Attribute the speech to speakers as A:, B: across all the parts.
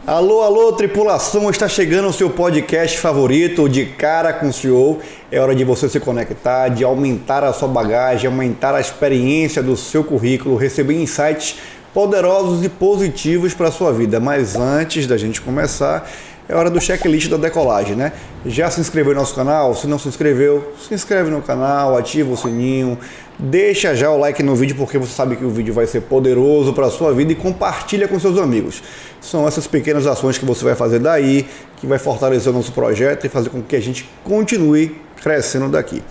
A: Alô, alô, tripulação, está chegando o seu podcast favorito, De Cara com o CEO. É hora de você se conectar, de aumentar a sua bagagem, aumentar a experiência do seu currículo, receber insights poderosos e positivos para a sua vida. Mas antes da gente começar, é hora do checklist da decolagem, né? Já se inscreveu no nosso canal? Se não se inscreveu, se inscreve no canal, ativa o sininho, deixa já o like no vídeo porque você sabe que o vídeo vai ser poderoso para a sua vida e compartilha com seus amigos. São essas pequenas ações que você vai fazer daí, que vai fortalecer o nosso projeto e fazer com que a gente continue crescendo daqui.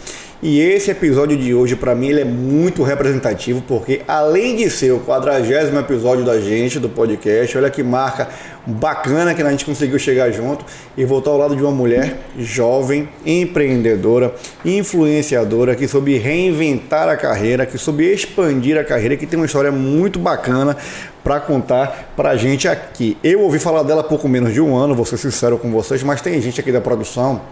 A: E esse episódio de hoje, para mim, ele é muito representativo, porque além de ser o 40º episódio da gente, do podcast, olha que marca bacana que a gente conseguiu chegar junto e voltar ao lado de uma mulher jovem, empreendedora, influenciadora, que soube reinventar a carreira, que soube expandir a carreira, que tem uma história muito bacana para contar pra gente aqui. Eu ouvi falar dela há pouco menos de um ano, vou ser sincero com vocês, mas tem gente aqui da produção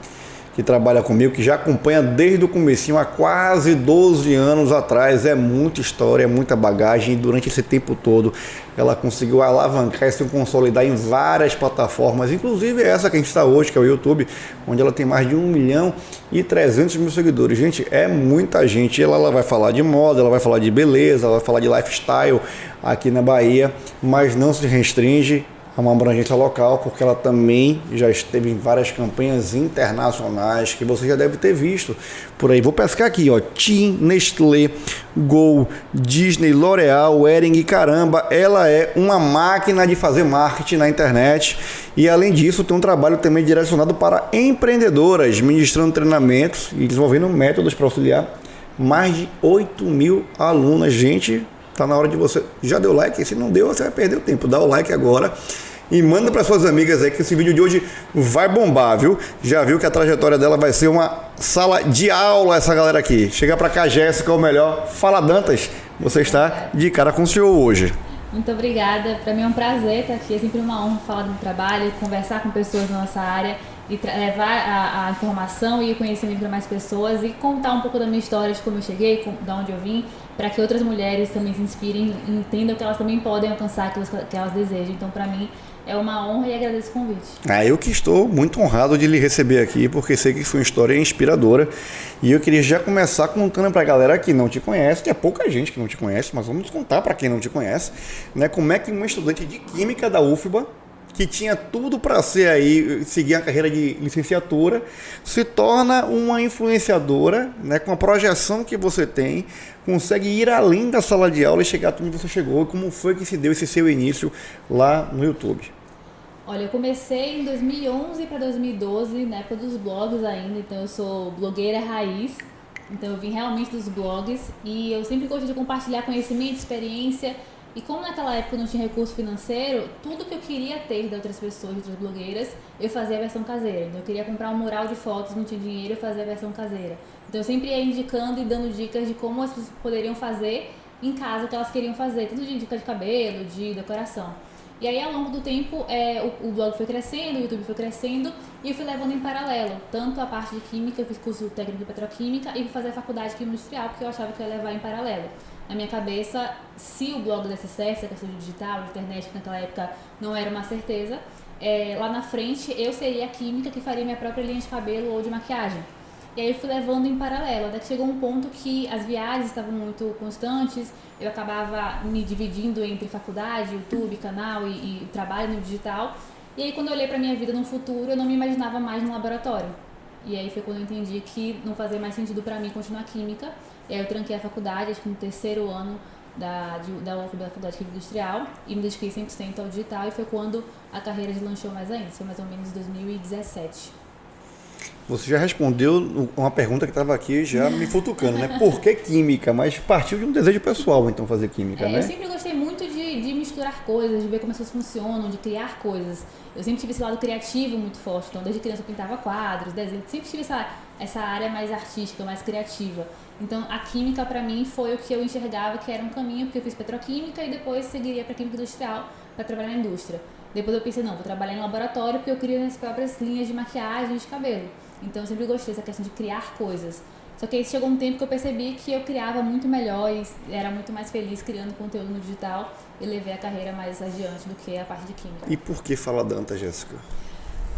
A: que trabalha comigo, que já acompanha desde o comecinho, há quase 12 anos atrás. É muita história, é muita bagagem, e durante esse tempo todo ela conseguiu alavancar e se consolidar em várias plataformas, inclusive essa que a gente está hoje, que é o YouTube, onde ela tem mais de 1.300.000 seguidores. Gente, é muita gente. Ela vai falar de moda, ela vai falar de beleza, ela vai falar de lifestyle aqui na Bahia, mas não se restringe a uma abrangência local, porque ela também já esteve em várias campanhas internacionais que você já deve ter visto por aí. Vou pescar aqui, ó: TIM, Nestlé, Gol, Disney, L'Oréal, Hering, caramba, ela é uma máquina de fazer marketing na internet. E além disso, tem um trabalho também direcionado para empreendedoras, ministrando treinamentos e desenvolvendo métodos para auxiliar mais de 8.000 alunas. Gente, tá na hora de você... Já deu like? Se não deu, você vai perder o tempo. Dá o like agora e manda para suas amigas aí que esse vídeo de hoje vai bombar, viu? Já viu que a trajetória dela vai ser uma sala de aula, essa galera aqui. Chega para cá, Jéssica, ou melhor, fala, Dantas. Você está de cara com o CEO hoje.
B: Muito obrigada. Para mim é um prazer estar aqui. É sempre uma honra falar do meu trabalho, conversar com pessoas da nossa área e levar a informação e o conhecimento para mais pessoas e contar um pouco da minha história, de como eu cheguei, de onde eu vim, para que outras mulheres também se inspirem e entendam que elas também podem alcançar aquilo que elas desejam. Então, para mim, é uma honra e agradeço o convite.
A: Eu que estou muito honrado de lhe receber aqui, porque sei que foi uma história inspiradora. E eu queria já começar contando para a galera que não te conhece, que é pouca gente que não te conhece, mas vamos contar para quem não te conhece, né, como é que uma estudante de Química da UFBA, que tinha tudo para ser aí, seguir a carreira de licenciatura, se torna uma influenciadora, né, com a projeção que você tem, consegue ir além da sala de aula e chegar até onde você chegou. E como foi que se deu esse seu início lá no YouTube?
B: Olha, eu comecei em 2011 para 2012, na época dos blogs ainda, então eu sou blogueira raiz, então eu vim realmente dos blogs e eu sempre gostei de compartilhar conhecimento, experiência. E como naquela época eu não tinha recurso financeiro, tudo que eu queria ter de outras pessoas, de outras blogueiras, eu fazia a versão caseira. Então eu queria comprar um mural de fotos, não tinha dinheiro, eu fazia a versão caseira. Então eu sempre ia indicando e dando dicas de como as pessoas poderiam fazer em casa o que elas queriam fazer, tudo de dica de cabelo, de decoração. E aí ao longo do tempo o blog foi crescendo, o YouTube foi crescendo e eu fui levando em paralelo, tanto a parte de química, eu fiz curso técnico de petroquímica e fui fazer a faculdade de química industrial, porque eu achava que eu ia levar em paralelo. Na minha cabeça, se o blog desse certo, a questão de digital, de internet, que naquela época não era uma certeza, lá na frente eu seria a química que faria minha própria linha de cabelo ou de maquiagem. E aí eu fui levando em paralelo, até que chegou um ponto que as viagens estavam muito constantes, eu acabava me dividindo entre faculdade, YouTube, canal e trabalho no digital. E aí quando eu olhei para minha vida no futuro, eu não me imaginava mais no laboratório. E aí foi quando eu entendi que não fazia mais sentido para mim continuar química. E aí eu tranquei a faculdade, acho que no terceiro ano da UFBA, da Faculdade de Química Industrial, e me dediquei 100% ao digital, e foi quando a carreira deslanchou mais ainda, foi mais ou menos em 2017.
A: Você já respondeu uma pergunta que estava aqui já me futucando, né? Por que química? Mas partiu de um desejo pessoal, então, fazer química, né?
B: Eu sempre gostei muito de misturar coisas, de ver como as coisas funcionam, de criar coisas. Eu sempre tive esse lado criativo muito forte, então desde criança eu pintava quadros, desenhos, sempre tive essa área mais artística, mais criativa. Então a química para mim foi o que eu enxergava que era um caminho, porque eu fiz petroquímica e depois seguiria para química industrial para trabalhar na indústria. Depois eu pensei, não, vou trabalhar em laboratório porque eu queria minhas próprias linhas de maquiagem e de cabelo. Então eu sempre gostei dessa questão de criar coisas. Só que aí chegou um tempo que eu percebi que eu criava muito melhor e era muito mais feliz criando conteúdo no digital e levei a carreira mais adiante do que a parte de química.
A: E por que Fala Dantas, Jéssica?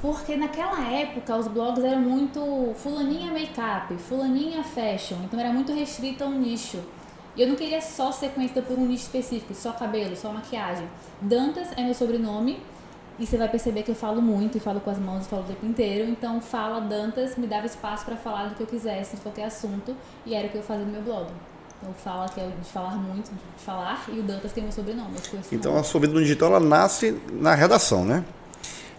B: Porque naquela época os blogs eram muito fulaninha make-up, fulaninha fashion, então era muito restrito a um nicho. E eu não queria só ser conhecida por um nicho específico, só cabelo, só maquiagem. Dantas é meu sobrenome e você vai perceber que eu falo muito e falo com as mãos e falo o tempo inteiro. Então Fala Dantas me dava espaço para falar do que eu quisesse, de qualquer assunto, e era o que eu fazia no meu blog. Então Fala que é de falar muito, de falar, e o Dantas que é meu sobrenome.
A: Então a sua vida no digital ela nasce na redação, né?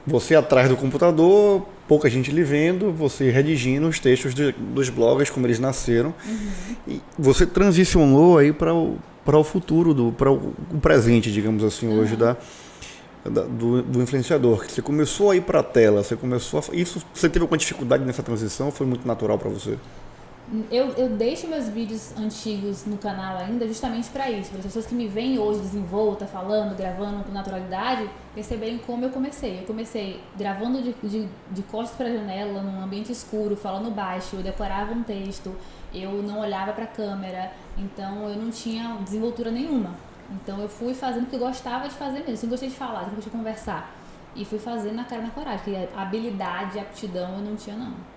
A: Você atrás do computador, pouca gente lhe vendo, você redigindo os textos dos blogs, como eles nasceram. E você transicionou aí para o futuro, para o presente, digamos assim, hoje do influenciador. Você começou a ir para a tela, você teve alguma dificuldade nessa transição ou foi muito natural para você?
B: Eu deixo meus vídeos antigos no canal ainda justamente para isso, para as pessoas que me veem hoje desenvolta, falando, gravando com naturalidade, perceberem como eu comecei. Eu comecei gravando de costas para a janela, num ambiente escuro, falando baixo, eu decorava um texto, eu não olhava para a câmera, então eu não tinha desenvoltura nenhuma. Então eu fui fazendo o que eu gostava de fazer mesmo, eu sempre gostei de falar, sempre gostei de conversar. E fui fazendo na cara e na coragem, porque habilidade, aptidão eu não tinha não.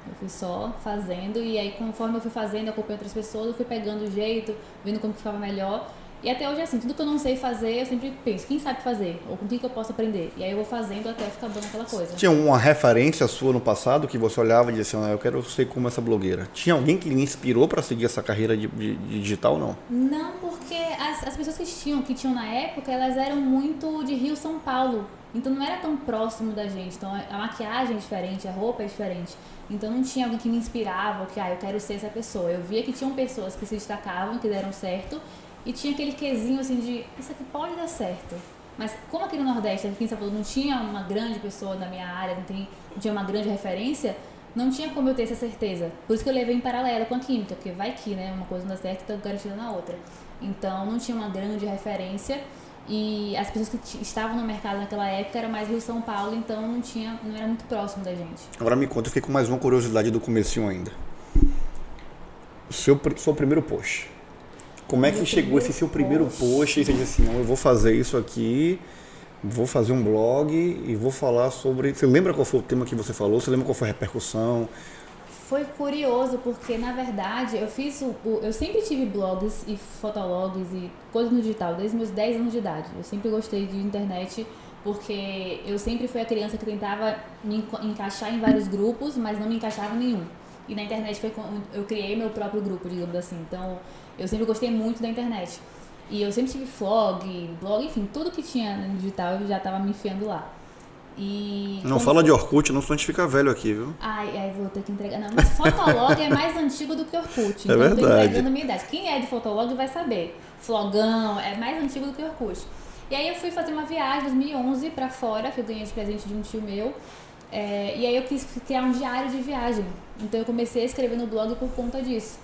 B: Eu fui só fazendo e aí conforme eu fui fazendo, eu acompanhei outras pessoas, eu fui pegando o jeito, vendo como que ficava melhor. E até hoje assim, tudo que eu não sei fazer, eu sempre penso, quem sabe fazer? Ou com quem que eu posso aprender? E aí eu vou fazendo até ficar bom naquela coisa.
A: Tinha uma referência sua no passado que você olhava e dizia assim, eu quero ser como essa blogueira. Tinha alguém que lhe inspirou para seguir essa carreira de digital ou não?
B: Não, porque as pessoas que tinham na época, elas eram muito de Rio, São Paulo. Então não era tão próximo da gente. Então a maquiagem é diferente, a roupa é diferente. Então não tinha alguém que me inspirava, que eu quero ser essa pessoa. Eu via que tinham pessoas que se destacavam, que deram certo, e tinha aquele quesinho assim de, isso aqui pode dar certo. Mas como aqui no Nordeste, aqui em São Paulo, não tinha uma grande pessoa na minha área, não tinha uma grande referência, não tinha como eu ter essa certeza. Por isso que eu levei em paralelo com a química, porque vai que, né, uma coisa não dá certo, então garantida na outra. Então não tinha uma grande referência. E as pessoas que estavam no mercado naquela época era mais Rio São Paulo, então não era muito próximo da gente.
A: Agora me conta, eu fiquei com mais uma curiosidade do comecinho ainda. Seu primeiro post. Como é que chegou esse seu primeiro post e você disse assim, eu vou fazer isso aqui, vou fazer um blog e vou falar sobre... Você lembra qual foi o tema que você falou? Você lembra qual foi a repercussão?
B: Foi curioso porque, na verdade, eu sempre tive blogs e fotologs e coisas no digital, desde meus 10 anos de idade. Eu sempre gostei de internet porque eu sempre fui a criança que tentava me encaixar em vários grupos, mas não me encaixava em nenhum. E na internet foi quando eu criei meu próprio grupo, digamos assim. Então, eu sempre gostei muito da internet. E eu sempre tive blog, enfim, tudo que tinha no digital eu já estava me enfiando lá. E
A: não fala de Orkut, não, senão a gente fica velho aqui, viu?
B: Ai, vou ter que entregar. Não, mas Fotolog é mais antigo do que Orkut. Então
A: verdade.
B: Eu tô entregando a minha idade. Quem é de Fotolog vai saber. Flogão é mais antigo do que Orkut. E aí eu fui fazer uma viagem em 2011 pra fora, que eu ganhei de presente de um tio meu. E aí eu quis criar um diário de viagem. Então eu comecei a escrever no blog por conta disso.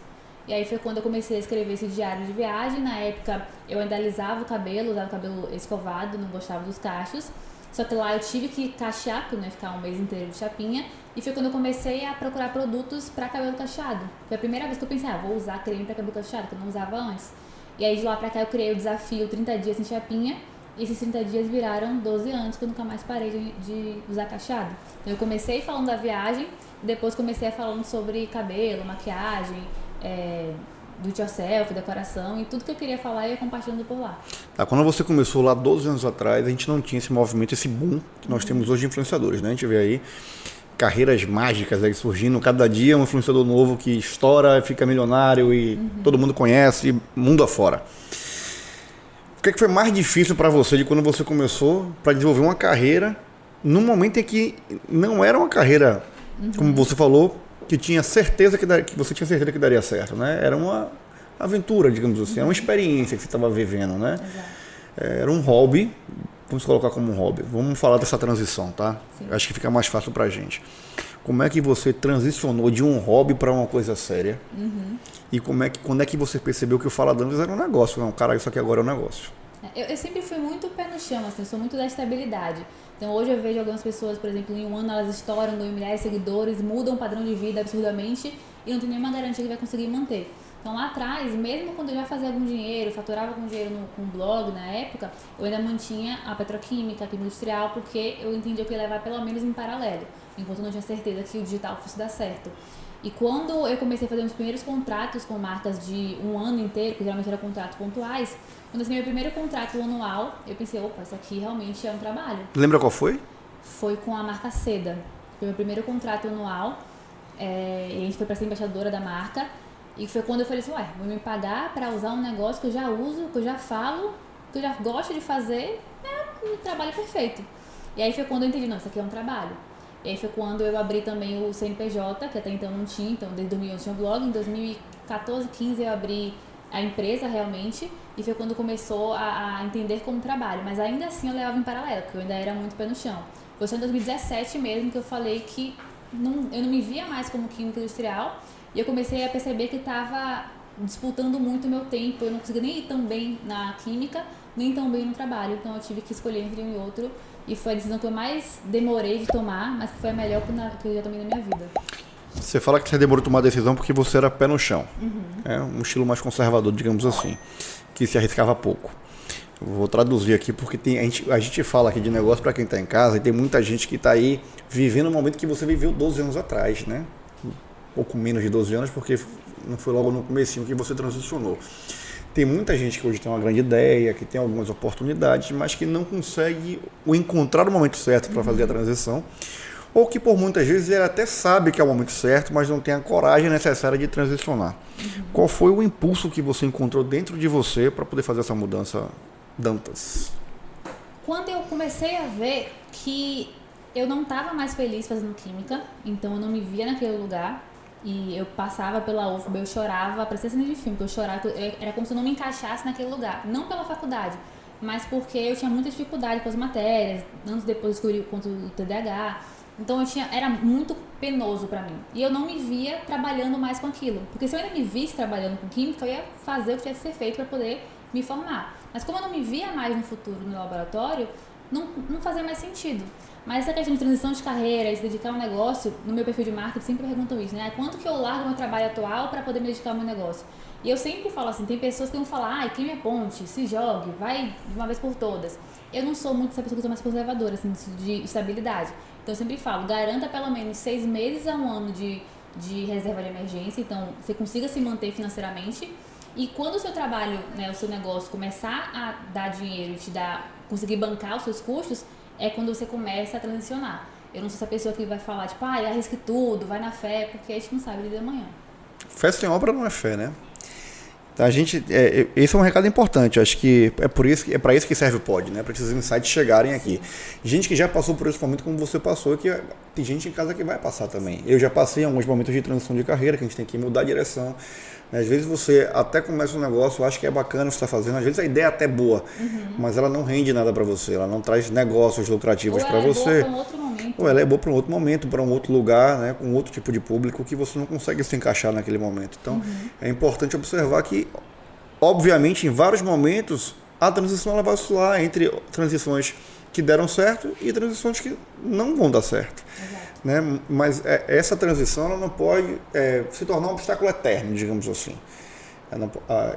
B: E aí foi quando eu comecei a escrever esse diário de viagem. Na época eu ainda alisava o cabelo, usava o cabelo escovado, não gostava dos cachos. Só que lá eu tive que cachear, porque eu não ia ficar um mês inteiro de chapinha. E foi quando eu comecei a procurar produtos para cabelo cacheado. Foi a primeira vez que eu pensei, vou usar creme para cabelo cacheado, que eu não usava antes. E aí de lá pra cá eu criei o desafio 30 dias sem chapinha. E esses 30 dias viraram 12 anos que eu nunca mais parei de usar cacheado. Então eu comecei falando da viagem, depois comecei falando sobre cabelo, maquiagem, do it yourself, decoração e tudo que eu queria falar eu ia compartilhando por lá.
A: Tá, quando você começou lá 12 anos atrás, a gente não tinha esse movimento, esse boom que nós temos hoje de influenciadores, né? A gente vê aí carreiras mágicas aí surgindo, cada dia um influenciador novo que estoura, fica milionário e todo mundo conhece, mundo afora. O que foi mais difícil para você de quando você começou para desenvolver uma carreira num momento em que não era uma carreira, como você falou, que tinha certeza que você tinha certeza que daria certo, né? Era uma aventura, digamos assim, era uma experiência que você estava vivendo, né?
B: Exato.
A: Era um hobby, vamos colocar como um hobby. Vamos falar dessa transição, tá?
B: Sim.
A: Acho que fica mais fácil pra gente. Como é que você transicionou de um hobby para uma coisa séria? E quando é que você percebeu que o Fala Dantas era um negócio? Não, cara, isso aqui agora é um negócio.
B: Eu sempre fui muito pé no chão, assim, eu sou muito da estabilidade. Então hoje eu vejo algumas pessoas, por exemplo, em um ano elas estouram, ganham milhares de seguidores, mudam o padrão de vida absurdamente. e não tem nenhuma garantia que vai conseguir manter. Então lá atrás, mesmo quando eu já fazia algum dinheiro, faturava algum dinheiro com o blog na época, eu ainda mantinha a petroquímica, a química industrial, porque eu entendia que eu ia levar pelo menos em paralelo, enquanto eu não tinha certeza que o digital fosse dar certo. E quando eu comecei a fazer os primeiros contratos com marcas de um ano inteiro, que geralmente eram contratos pontuais, quando eu assinei meu primeiro contrato anual, eu pensei, opa, isso aqui realmente é um trabalho.
A: Lembra qual foi?
B: Foi com a marca Seda. Foi meu primeiro contrato anual, e a gente foi para ser embaixadora da marca. E foi quando eu falei assim, vou me pagar para usar um negócio que eu já uso, que eu já falo, que eu já gosto de fazer, é um trabalho perfeito. E aí foi quando eu entendi, não, isso aqui é um trabalho. E aí foi quando eu abri também o CNPJ, que até então não tinha, então desde 2011 tinha um blog, em 2014, 15 eu abri a empresa realmente, e foi quando começou a entender como trabalho, mas ainda assim eu levava em paralelo, porque eu ainda era muito pé no chão. Foi só em 2017 mesmo que eu falei que eu não me via mais como química industrial, e eu comecei a perceber que estava disputando muito o meu tempo, eu não conseguia nem ir tão bem na química, nem tão bem no trabalho, então eu tive que escolher entre um e outro, e foi a decisão que eu mais demorei de tomar, mas que foi a melhor que eu já tomei na minha vida.
A: Você fala que você demorou a tomar a decisão porque você era pé no chão. É um estilo mais conservador, digamos assim, que se arriscava pouco. Eu vou traduzir aqui porque a gente fala aqui de negócio para quem está em casa e tem muita gente que está aí vivendo um momento que você viveu 12 anos atrás, né? Um pouco menos de 12 anos porque não foi logo no comecinho que você transicionou. Tem muita gente que hoje tem uma grande ideia, que tem algumas oportunidades, mas que não consegue encontrar o momento certo para fazer a transição, ou que por muitas vezes ele até sabe que é o momento certo, mas não tem a coragem necessária de transicionar. Qual foi o impulso que você encontrou dentro de você para poder fazer essa mudança, Dantas?
B: Quando eu comecei a ver que eu não estava mais feliz fazendo química, então eu não me via naquele lugar, e eu passava pela UFBA, eu chorava, parecia cena de filme, que eu chorava, era como se eu não me encaixasse naquele lugar, não pela faculdade, mas porque eu tinha muita dificuldade com as matérias, anos depois descobri o conto do TDAH, então era muito penoso pra mim, e eu não me via trabalhando mais com aquilo, porque se eu ainda me visse trabalhando com química, eu ia fazer o que tinha que ser feito para poder me formar, mas como eu não me via mais no futuro no laboratório, não fazia mais sentido. Mas essa questão de transição de carreira e se dedicar ao negócio, no meu perfil de marketing sempre perguntam isso, né? Quanto que eu largo meu trabalho atual para poder me dedicar ao meu negócio? E eu sempre falo assim, tem pessoas que vão falar, queime a ponte, se jogue, vai de uma vez por todas. Eu não sou muito essa pessoa que sou mais conservadora, assim, de estabilidade. Então eu sempre falo, garanta pelo menos 6 meses a um ano de reserva de emergência, então você consiga se manter financeiramente. E quando o seu trabalho, né, o seu negócio começar a dar dinheiro e conseguir bancar os seus custos, é quando você começa a transicionar. Eu não sou essa pessoa que vai falar, tipo, arrisque tudo, vai na fé, porque a gente não sabe o dia de amanhã.
A: Fé sem obra não é fé, né? Esse é um recado importante, acho que é para isso que serve o pod, né? Para esses insights chegarem aqui. Gente que já passou por esse momento como você passou, que tem gente em casa que vai passar também. Eu já passei em alguns momentos de transição de carreira, que a gente tem que mudar a direção. Às vezes você até começa um negócio, acha que é bacana o que você está fazendo, às vezes a ideia é até boa, mas ela não rende nada para você, ela não traz negócios lucrativos para você.
B: Ou ela é boa para um outro momento.
A: Ou ela é boa para um outro momento, para um outro lugar, né, com outro tipo de público que você não consegue se encaixar naquele momento. Então, é importante observar que, obviamente, em vários momentos, a transição ela vai oscilar entre transições que deram certo e transições que não vão dar certo. Né? Mas essa transição ela não pode se tornar um obstáculo eterno, digamos assim.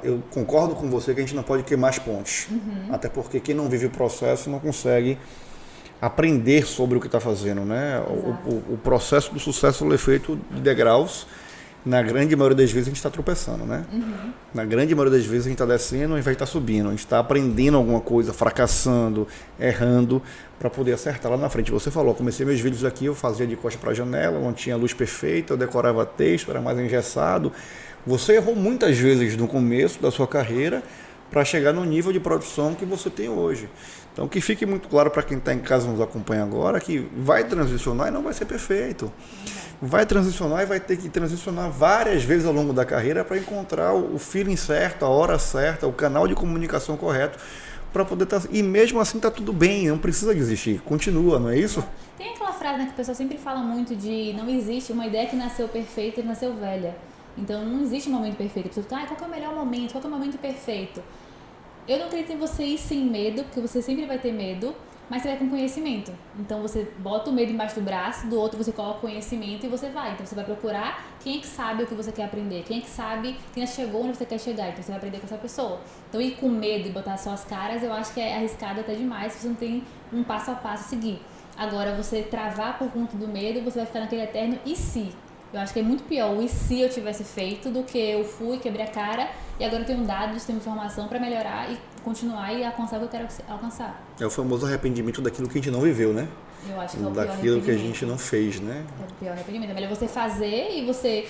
A: Eu concordo com você que a gente não pode queimar as pontes, até porque quem não vive o processo não consegue aprender sobre o que está fazendo. Né? O processo do sucesso é feito de degraus. Na grande maioria das vezes a gente está tropeçando, né? Na grande maioria das vezes a gente está descendo ao invés de estar subindo. A gente está aprendendo alguma coisa, fracassando, errando, para poder acertar lá na frente. Você falou, comecei meus vídeos aqui, eu fazia de costa para a janela, não tinha luz perfeita, eu decorava texto, era mais engessado. Você errou muitas vezes no começo da sua carreira para chegar no nível de produção que você tem hoje. Então, que fique muito claro para quem está em casa e nos acompanha agora, que vai transicionar e não vai ser perfeito. Vai transicionar e vai ter que transicionar várias vezes ao longo da carreira para encontrar o feeling certo, a hora certa, o canal de comunicação correto para poder estar... E mesmo assim está tudo bem, não precisa desistir, continua, não é isso?
B: Tem aquela frase, né, que o pessoal sempre fala muito de não existe uma ideia que nasceu perfeita e nasceu velha. Então não existe um momento perfeito. A pessoa fala, qual que é o melhor momento, qual que é o momento perfeito? Eu não acredito em você ir sem medo, porque você sempre vai ter medo, mas você vai com conhecimento. Então você bota o medo embaixo do braço, do outro você coloca o conhecimento e você vai. Então você vai procurar quem é que sabe o que você quer aprender, quem é que sabe, quem já chegou onde você quer chegar, então você vai aprender com essa pessoa. Então ir com medo e botar só as caras, eu acho que é arriscado até demais se você não tem um passo a passo a seguir. Agora, você travar por conta do medo, você vai ficar naquele eterno e se? Eu acho que é muito pior o e se eu tivesse feito do que eu fui, quebrei a cara e agora eu tenho dados, tenho informação para melhorar e continuar e alcançar o que eu quero alcançar.
A: É o famoso arrependimento daquilo que a gente não viveu, né?
B: Eu acho que é o pior
A: daquilo que a gente não fez, né?
B: É o pior arrependimento. É melhor você fazer e você,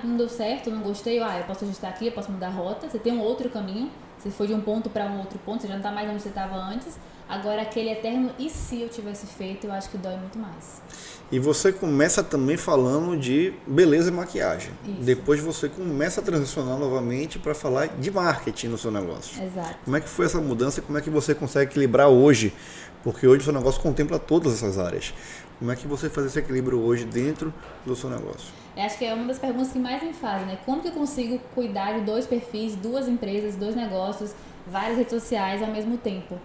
B: não deu certo, não gostei, eu posso ajustar aqui, eu posso mudar a rota, você tem um outro caminho, você foi de um ponto para um outro ponto, você já não está mais onde você estava antes. Agora, aquele eterno e se eu tivesse feito, eu acho que dói muito mais.
A: E você começa também falando de beleza e maquiagem.
B: Isso.
A: Depois você começa a transicionar novamente para falar de marketing no seu negócio.
B: Exato.
A: Como é que foi essa mudança e como é que você consegue equilibrar hoje? Porque hoje o seu negócio contempla todas essas áreas. Como é que você faz esse equilíbrio hoje dentro do seu negócio?
B: Eu acho que é uma das perguntas que mais me fazem, né? Como que eu consigo cuidar de 2 perfis, 2 empresas, 2 negócios, várias redes sociais ao mesmo tempo?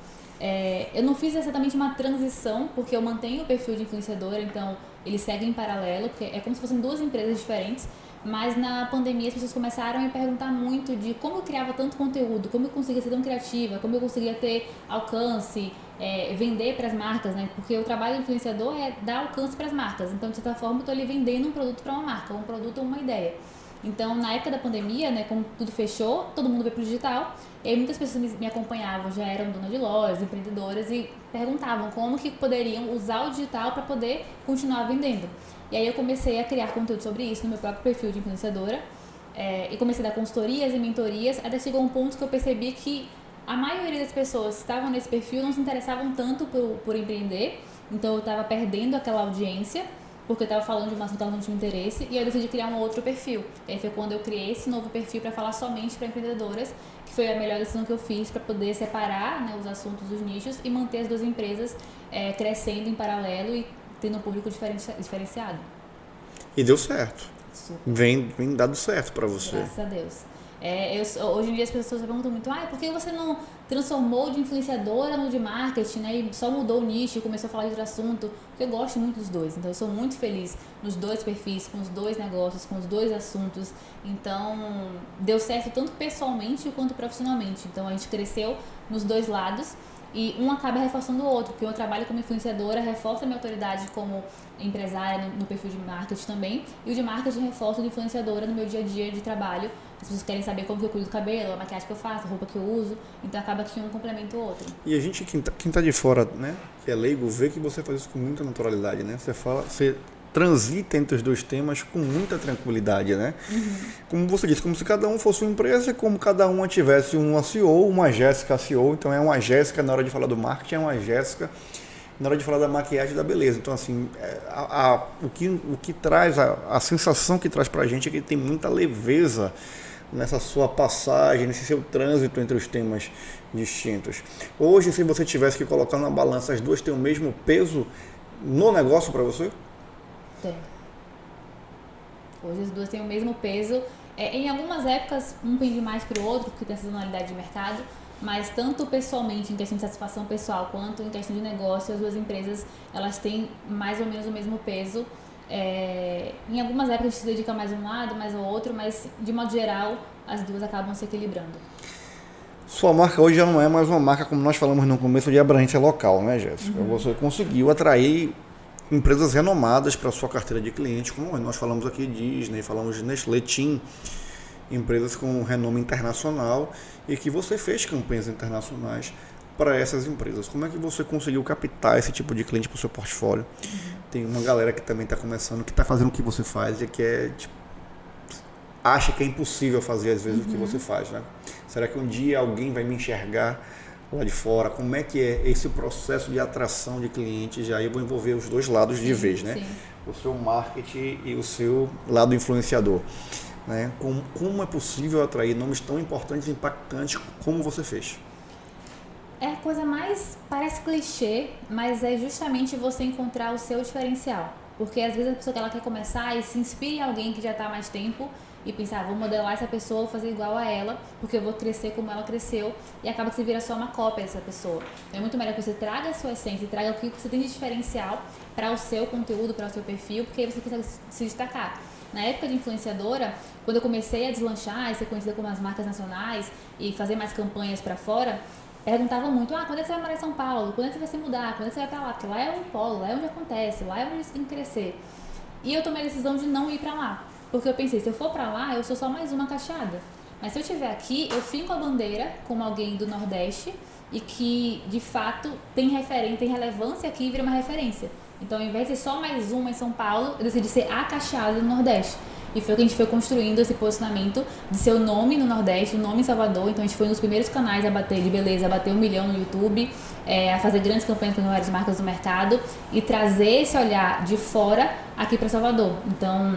B: Eu não fiz exatamente uma transição, porque eu mantenho o perfil de influenciadora, então eles seguem em paralelo, porque é como se fossem 2 empresas diferentes, mas na pandemia as pessoas começaram a me perguntar muito de como eu criava tanto conteúdo, como eu conseguia ser tão criativa, como eu conseguia ter alcance, vender para as marcas, né? Porque o trabalho do influenciador é dar alcance para as marcas, então de certa forma eu estou ali vendendo um produto para uma marca, um produto ou uma ideia. Então, na época da pandemia, né, como tudo fechou, todo mundo veio pro digital, e aí muitas pessoas me acompanhavam, já eram donas de lojas, empreendedoras, e perguntavam como que poderiam usar o digital para poder continuar vendendo. E aí eu comecei a criar conteúdo sobre isso no meu próprio perfil de influenciadora, e comecei a dar consultorias e mentorias, até chegou um ponto que eu percebi que a maioria das pessoas que estavam nesse perfil não se interessavam tanto por empreender, então eu estava perdendo aquela audiência, porque eu estava falando de uma assunto que não tinha interesse, e eu decidi criar um outro perfil. E aí foi quando eu criei esse novo perfil para falar somente para empreendedoras, que foi a melhor decisão que eu fiz para poder separar, né, os assuntos dos nichos e manter as 2 empresas crescendo em paralelo e tendo um público diferenciado.
A: E deu certo.
B: Super.
A: Vem dado certo para você.
B: Graças a Deus. Hoje em dia as pessoas perguntam muito, por que você não transformou de influenciadora no de marketing, né? E só mudou o nicho e começou a falar de outro assunto? Porque eu gosto muito dos 2, então eu sou muito feliz nos 2 perfis, com os 2 negócios, com os 2 assuntos. Então, deu certo tanto pessoalmente quanto profissionalmente. Então, a gente cresceu nos 2 lados. E um acaba reforçando o outro, porque eu trabalho como influenciadora, reforça a minha autoridade como empresária no perfil de marketing também, e o de marketing reforça o de influenciadora no meu dia a dia de trabalho. As pessoas querem saber como que eu cuido do cabelo, a maquiagem que eu faço, a roupa que eu uso, então acaba que um complementa o outro.
A: E a gente, quem tá de fora, né, que é leigo, vê que você faz isso com muita naturalidade, né? Você transita entre os 2 temas com muita tranquilidade, né? Uhum. Como você disse, como se cada um fosse uma empresa, como cada uma tivesse uma CEO, uma Jéssica CEO, então é uma Jéssica na hora de falar do marketing, é uma Jéssica na hora de falar da maquiagem e da beleza. Então, assim, o que traz, a sensação que traz pra gente é que tem muita leveza nessa sua passagem, nesse seu trânsito entre os temas distintos. Hoje, se você tivesse que colocar na balança, as 2 têm o mesmo peso no negócio para você?
B: Tem. Hoje as 2 têm o mesmo peso. Em algumas épocas, um pende mais para o outro, porque tem sazonalidade de mercado, mas tanto pessoalmente, em questão de satisfação pessoal, quanto em questão de negócio, as 2 empresas elas têm mais ou menos o mesmo peso. Em algumas épocas a gente se dedica mais a um lado, mais ao outro, mas de modo geral, as 2 acabam se equilibrando.
A: Sua marca hoje já não é mais uma marca, como nós falamos no começo, de abrangência local, né, Jéssica? Uhum. Você conseguiu atrair empresas renomadas para a sua carteira de clientes, como nós falamos aqui, Disney, falamos de Nestlé, TIM, empresas com renome internacional, e que você fez campanhas internacionais para essas empresas. Como é que você conseguiu captar esse tipo de cliente para o seu portfólio? Uhum. Tem uma galera que também está começando, que está fazendo o que você faz e que acha que é impossível fazer às vezes o que você faz, né? Será que um dia alguém vai me enxergar lá de fora? Como é que é esse processo de atração de clientes? E aí eu vou envolver os 2 lados de vez, né? Sim. O seu marketing e o seu lado influenciador, né? Como é possível atrair nomes tão importantes e impactantes como você fez?
B: É a coisa mais, parece clichê, mas é justamente você encontrar o seu diferencial. Porque às vezes a pessoa que ela quer começar e se inspira em alguém que já está há mais tempo, e pensar, vou modelar essa pessoa, vou fazer igual a ela, porque eu vou crescer como ela cresceu, e acaba que você vira só uma cópia dessa pessoa. Então é muito melhor que você traga a sua essência, traga o que você tem de diferencial para o seu conteúdo, para o seu perfil, porque aí você consegue se destacar. Na época de influenciadora, quando eu comecei a deslanchar e ser conhecida como as marcas nacionais e fazer mais campanhas para fora, perguntavam muito, quando é que você vai morar em São Paulo? Quando é que você vai se mudar? Quando é que você vai pra lá? Porque lá é o polo, lá é onde acontece, lá é onde você tem que crescer. E eu tomei a decisão de não ir pra lá, porque eu pensei, se eu for pra lá, eu sou só mais uma cacheada. Mas se eu estiver aqui, eu fico a bandeira como alguém do Nordeste e que, de fato, tem relevância aqui e vira uma referência. Então, ao invés de ser só mais uma em São Paulo, eu decidi ser a cacheada do Nordeste. E foi o que a gente foi construindo esse posicionamento de ser o nome no Nordeste, o nome em Salvador. Então a gente foi um dos primeiros canais a bater de beleza, a bater 1 milhão no YouTube, a fazer grandes campanhas com várias marcas do mercado e trazer esse olhar de fora aqui para Salvador. Então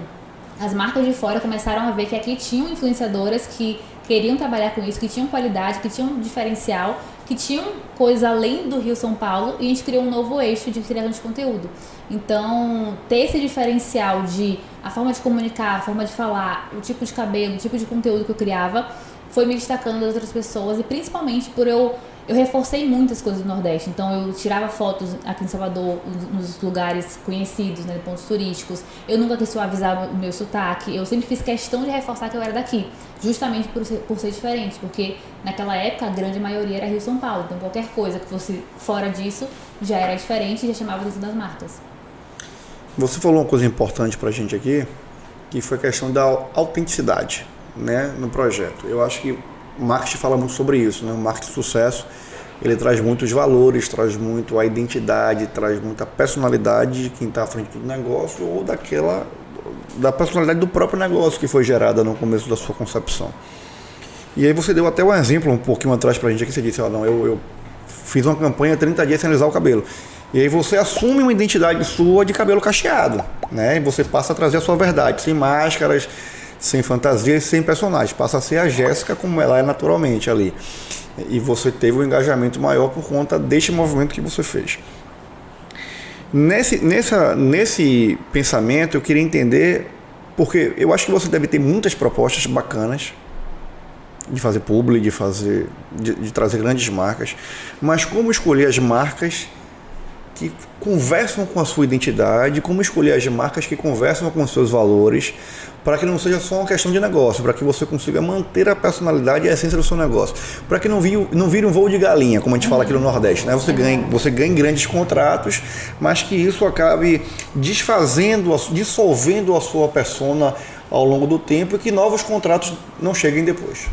B: as marcas de fora começaram a ver que aqui tinham influenciadoras que queriam trabalhar com isso, que tinham qualidade, que tinham diferencial, que tinham coisa além do Rio São Paulo, e a gente criou um novo eixo de criação de conteúdo. Então, ter esse diferencial de a forma de comunicar, a forma de falar, o tipo de cabelo, o tipo de conteúdo que eu criava, foi me destacando das outras pessoas, e principalmente por eu reforcei muitas coisas do Nordeste. Então eu tirava fotos aqui em Salvador, nos lugares conhecidos, né, pontos turísticos. Eu nunca quis suavizar o meu sotaque. Eu sempre fiz questão de reforçar que eu era daqui, justamente por ser diferente, porque naquela época a grande maioria era Rio e São Paulo. Então qualquer coisa que fosse fora disso já era diferente e já chamava a atenção das marcas.
A: Você falou uma coisa importante pra gente aqui, que foi a questão da autenticidade, né, no projeto. Eu acho que o marketing fala muito sobre isso, né? O marketing de sucesso, ele traz muitos valores, traz muito a identidade, traz muita personalidade de quem está à frente do negócio ou da personalidade do próprio negócio que foi gerada no começo da sua concepção. E aí você deu até um exemplo um pouquinho atrás pra gente aqui, você disse, eu fiz uma campanha 30 dias sem alisar o cabelo. E aí você assume uma identidade sua de cabelo cacheado, né? E você passa a trazer a sua verdade, sem máscaras, sem fantasias, sem personagens. Passa a ser a Jéssica como ela é naturalmente ali. E você teve um engajamento maior por conta deste movimento que você fez. Nesse pensamento, eu queria entender, porque eu acho que você deve ter muitas propostas bacanas de fazer publi, de trazer grandes marcas, mas como escolher as marcas que conversam com a sua identidade, como escolher as marcas que conversam com os seus valores, para que não seja só uma questão de negócio, para que você consiga manter a personalidade e a essência do seu negócio, para que não vire um voo de galinha, como a gente fala aqui no Nordeste, né? Você ganhe grandes contratos, mas que isso acabe dissolvendo a sua persona ao longo do tempo e que novos contratos não cheguem depois.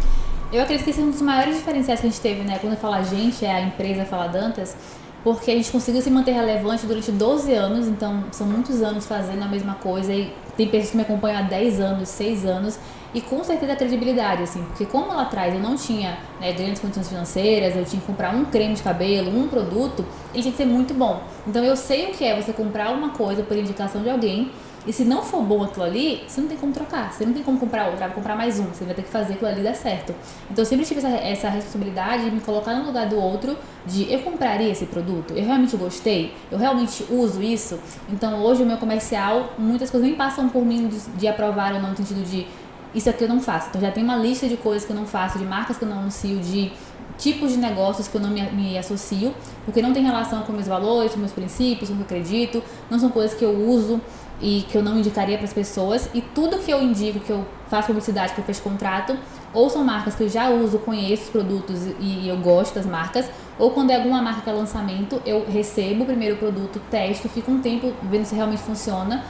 B: Eu acredito que esse é um dos maiores diferenciais que a gente teve, né? Quando eu falo a gente, é a empresa Fala Dantas, porque a gente conseguiu se manter relevante durante 12 anos, então são muitos anos fazendo a mesma coisa, e tem pessoas que me acompanham há 10 anos, 6 anos, e com certeza a credibilidade, assim, porque como lá atrás eu não tinha, né, grandes condições financeiras, eu tinha que comprar um creme de cabelo, um produto, ele tinha que ser muito bom. Então eu sei o que é você comprar uma coisa por indicação de alguém, e se não for bom aquilo ali, você não tem como trocar, você não tem como comprar outra, vai comprar mais um, você vai ter que fazer aquilo ali dar certo. Então eu sempre tive essa responsabilidade de me colocar no lugar do outro, de eu compraria esse produto, eu realmente gostei, eu realmente uso isso. Então hoje o meu comercial, muitas coisas nem passam por mim de aprovar ou não, no sentido de isso aqui eu não faço. Então já tem uma lista de coisas que eu não faço, de marcas que eu não anuncio, de tipos de negócios que eu não me associo, porque não tem relação com meus valores, com meus princípios, com o que eu acredito, não são coisas que eu uso e que eu não indicaria para as pessoas, e tudo que eu indico, que eu faço publicidade, que eu fecho contrato, ou são marcas que eu já uso, conheço os produtos e eu gosto das marcas, ou quando é alguma marca que é lançamento, eu recebo o primeiro produto, testo, fico um tempo vendo se realmente funciona,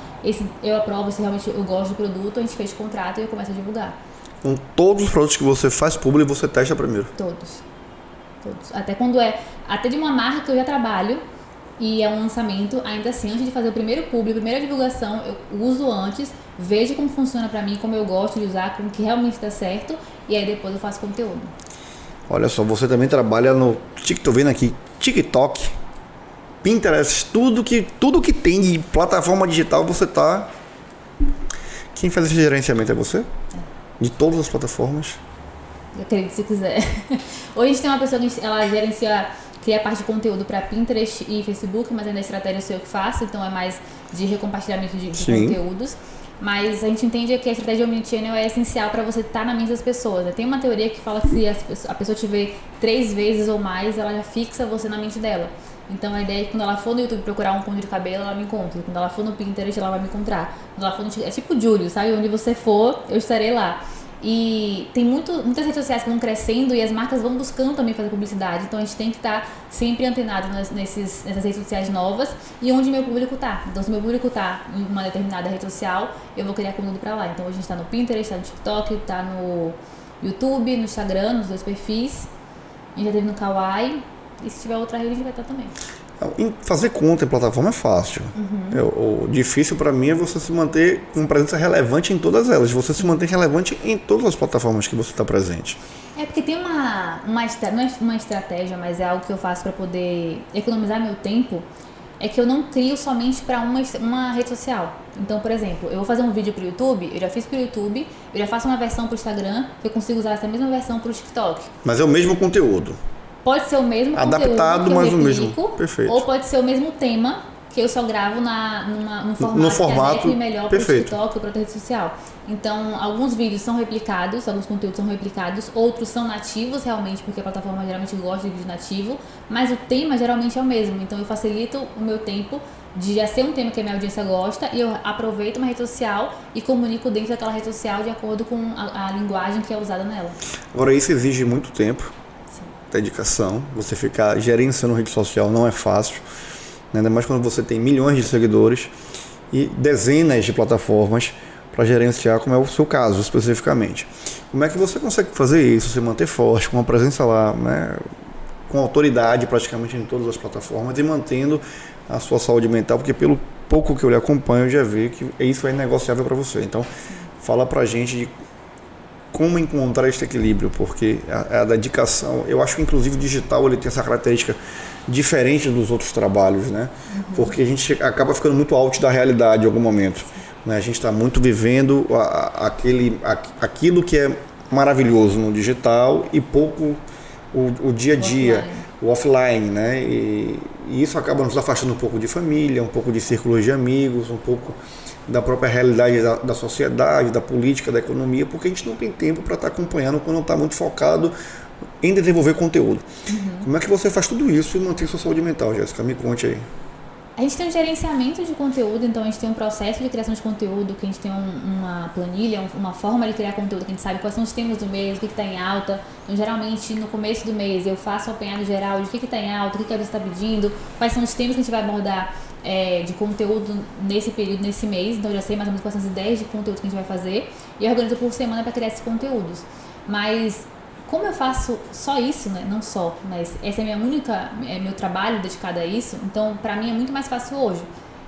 B: eu aprovo se realmente eu gosto do produto, a gente fecha contrato e eu começo a divulgar.
A: Com todos os produtos que você faz publi, você testa primeiro?
B: Todos. Até de uma marca que eu já trabalho, e é um lançamento, ainda assim, antes de fazer o primeiro publi, a primeira divulgação, eu uso antes, vejo como funciona pra mim, como eu gosto de usar, como que realmente dá certo, e aí depois eu faço conteúdo. Olha só, você também trabalha no TikTok, vendo aqui, TikTok, Pinterest, tudo que tem de plataforma digital, você tá... Quem faz esse gerenciamento é você? De todas as plataformas? Eu acredito se quiser. Hoje a gente tem uma pessoa que ela gerencia criei a parte de conteúdo para Pinterest e Facebook, mas ainda a estratégia sou eu que faço, então é mais de recompartilhamento de conteúdos. Mas a gente entende que a estratégia omnichannel é essencial para você estar na mente das pessoas, né? Tem uma teoria que fala que se a pessoa te vê 3 vezes ou mais, ela já fixa você na mente dela. Então a ideia é que quando ela for no YouTube procurar um conto de cabelo, ela me encontra. Quando ela for no Pinterest, ela vai me encontrar. Quando ela for no... É tipo Júlio, sabe? Onde você for, eu estarei lá. E tem muitas redes sociais que vão crescendo e as marcas vão buscando também fazer publicidade. Então a gente tem que estar sempre antenado nessas redes sociais novas e onde meu público está. Então se meu público está em uma determinada rede social, eu vou criar conteúdo para lá. Então hoje a gente está no Pinterest, está no TikTok, está no YouTube, no Instagram, nos 2 perfis. A gente já teve no Kawaii. E se tiver outra rede, a gente vai estar também.
A: Fazer conta em plataforma é fácil. O difícil para mim é você se manter com presença relevante em todas elas. Você se manter relevante em todas as plataformas que você está presente.
B: É porque tem não é uma estratégia, mas é algo que eu faço para poder economizar meu tempo. É que eu não crio somente para uma rede social. Então, por exemplo, eu vou fazer um vídeo para o YouTube, eu já fiz para o YouTube, eu já faço uma versão para o Instagram, que eu consigo usar essa mesma versão para o TikTok.
A: Mas é o mesmo conteúdo.
B: Pode ser o mesmo
A: adaptado,
B: conteúdo que
A: mas
B: eu replico,
A: o mesmo. Perfeito.
B: Ou pode ser o mesmo tema que eu só gravo no formato que adeque melhor para o TikTok ou para outra rede social. Então, alguns vídeos são replicados, alguns conteúdos são replicados, outros são nativos realmente, porque a plataforma geralmente gosta de vídeo nativo, mas o tema geralmente é o mesmo. Então, eu facilito o meu tempo de já ser um tema que a minha audiência gosta e eu aproveito uma rede social e comunico dentro daquela rede social de acordo com a linguagem que é usada nela.
A: Agora, isso exige muito tempo. Dedicação, você ficar gerenciando rede social não é fácil, ainda mais quando você tem milhões de seguidores e dezenas de plataformas para gerenciar, como é o seu caso especificamente. Como é que você consegue fazer isso, se manter forte, com uma presença lá, né, com autoridade praticamente em todas as plataformas e mantendo a sua saúde mental, porque pelo pouco que eu lhe acompanho, eu já vi que isso é negociável para você. Então, fala pra gente de como encontrar esse equilíbrio, porque a dedicação, eu acho que inclusive o digital ele tem essa característica diferente dos outros trabalhos, né? Porque a gente acaba ficando muito out da realidade em algum momento, né? A gente está muito vivendo aquilo que é maravilhoso no digital e pouco o dia a dia, o offline, né? E isso acaba nos afastando um pouco de família, um pouco de círculos de amigos, um pouco da própria realidade da sociedade, da política, da economia, porque a gente não tem tempo para estar acompanhando quando não está muito focado em desenvolver conteúdo. Como é que você faz tudo isso e mantém sua saúde mental, Jéssica? Me conte aí.
B: A gente tem um gerenciamento de conteúdo, então a gente tem um processo de criação de conteúdo, que a gente tem uma planilha, uma forma de criar conteúdo, que a gente sabe quais são os temas do mês, o que está em alta. Então, geralmente, no começo do mês, eu faço o apanhado geral de o que está em alta, o que a audiência está pedindo, quais são os temas que a gente vai abordar de conteúdo nesse período, nesse mês. Então, eu já sei mais ou menos quais são as ideias de conteúdo que a gente vai fazer e eu organizo por semana para criar esses conteúdos. Mas como eu faço só isso, né? Não só, mas essa é meu trabalho dedicado a isso, então para mim é muito mais fácil hoje.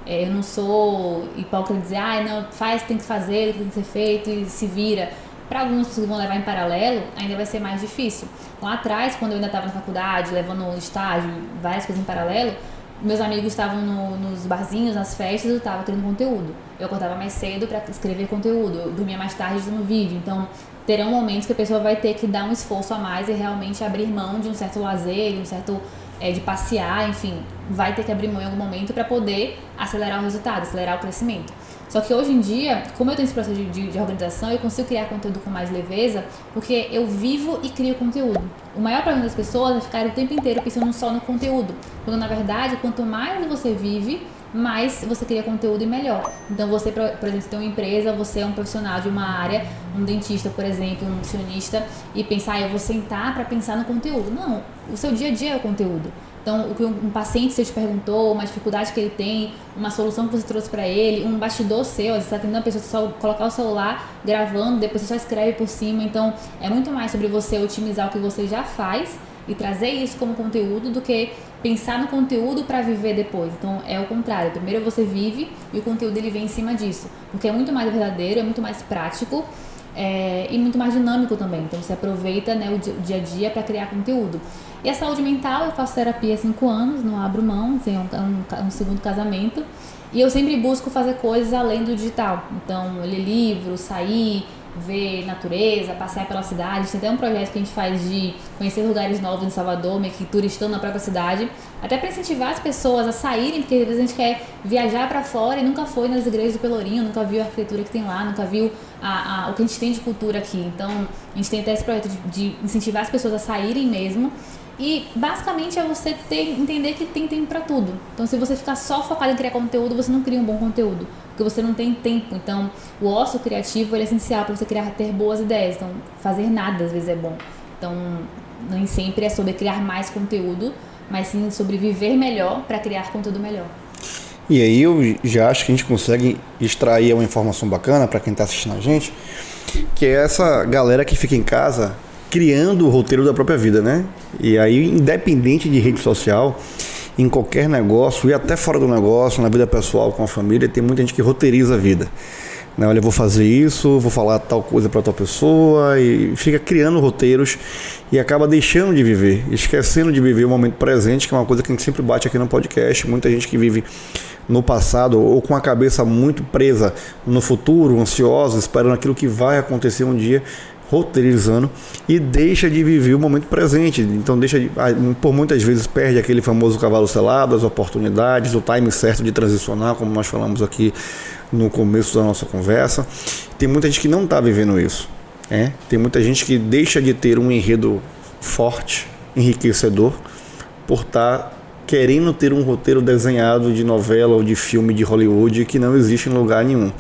B: Eu não sou hipócrita de dizer, não, tem que fazer, tem que ser feito e se vira. Para algumas pessoas que vão levar em paralelo, ainda vai ser mais difícil. Lá atrás, quando eu ainda estava na faculdade, levando estágio, várias coisas em paralelo, meus amigos estavam nos barzinhos, nas festas, eu estava criando conteúdo. Eu acordava mais cedo para escrever conteúdo, eu dormia mais tarde no vídeo. Então, terão momentos que a pessoa vai ter que dar um esforço a mais e realmente abrir mão de um certo lazer, de um certo de passear, enfim, vai ter que abrir mão em algum momento para poder acelerar o resultado, acelerar o crescimento. Só que hoje em dia, como eu tenho esse processo de organização, eu consigo criar conteúdo com mais leveza, porque eu vivo e crio conteúdo. O maior problema das pessoas é ficar o tempo inteiro pensando só no conteúdo, quando na verdade, quanto mais você vive, mais você cria conteúdo e melhor. Então você, por exemplo, você tem uma empresa, você é um profissional de uma área, um dentista, por exemplo, um nutricionista, e pensar, eu vou sentar para pensar no conteúdo. Não, o seu dia a dia é o conteúdo. Então, o que um paciente seu te perguntou, uma dificuldade que ele tem, uma solução que você trouxe para ele, um bastidor seu, você está atendendo a pessoa, só colocar o celular gravando, depois você só escreve por cima. Então, é muito mais sobre você otimizar o que você já faz e trazer isso como conteúdo do que pensar no conteúdo para viver depois. Então, é o contrário. Primeiro você vive e o conteúdo ele vem em cima disso, porque é muito mais verdadeiro, é muito mais prático. E muito mais dinâmico também. Então você aproveita, né, o dia a dia para criar conteúdo. E a saúde mental, eu faço terapia há 5 anos, não abro mão, assim, é um segundo casamento. E eu sempre busco fazer coisas além do digital. Então, ler livros, sair, ver natureza, passear pela cidade. A gente tem até um projeto que a gente faz de conhecer lugares novos em Salvador, meio que turistando na própria cidade, até para incentivar as pessoas a saírem, porque às vezes a gente quer viajar para fora e nunca foi nas igrejas do Pelourinho, nunca viu a arquitetura que tem lá, nunca viu o que a gente tem de cultura aqui. Então a gente tem até esse projeto de incentivar as pessoas a saírem mesmo. E basicamente é você entender que tem tempo para tudo. Então se você ficar só focado em criar conteúdo, você não cria um bom conteúdo, porque você não tem tempo. Então o ócio criativo ele é essencial para você ter boas ideias. Então fazer nada às vezes é bom. Então nem sempre é sobre criar mais conteúdo, mas sim sobre viver melhor para criar conteúdo melhor.
A: E aí eu já acho que a gente consegue extrair uma informação bacana para quem está assistindo a gente, que é essa galera que fica em casa criando o roteiro da própria vida, né? E aí, independente de rede social, em qualquer negócio e até fora do negócio, na vida pessoal, com a família, tem muita gente que roteiriza a vida. Né? Olha, eu vou fazer isso, vou falar tal coisa para tal pessoa, e fica criando roteiros e acaba deixando de viver, esquecendo de viver o momento presente, que é uma coisa que a gente sempre bate aqui no podcast. Muita gente que vive no passado ou com a cabeça muito presa no futuro, ansiosa, esperando aquilo que vai acontecer um dia, roteirizando, e deixa de viver o momento presente. Então por muitas vezes perde aquele famoso cavalo selado, as oportunidades, o time certo de transicionar, como nós falamos aqui no começo da nossa conversa. Tem muita gente que não está vivendo isso, né? Tem muita gente que deixa de ter um enredo forte, enriquecedor, por estar querendo ter um roteiro desenhado de novela ou de filme de Hollywood que não existe em lugar nenhum.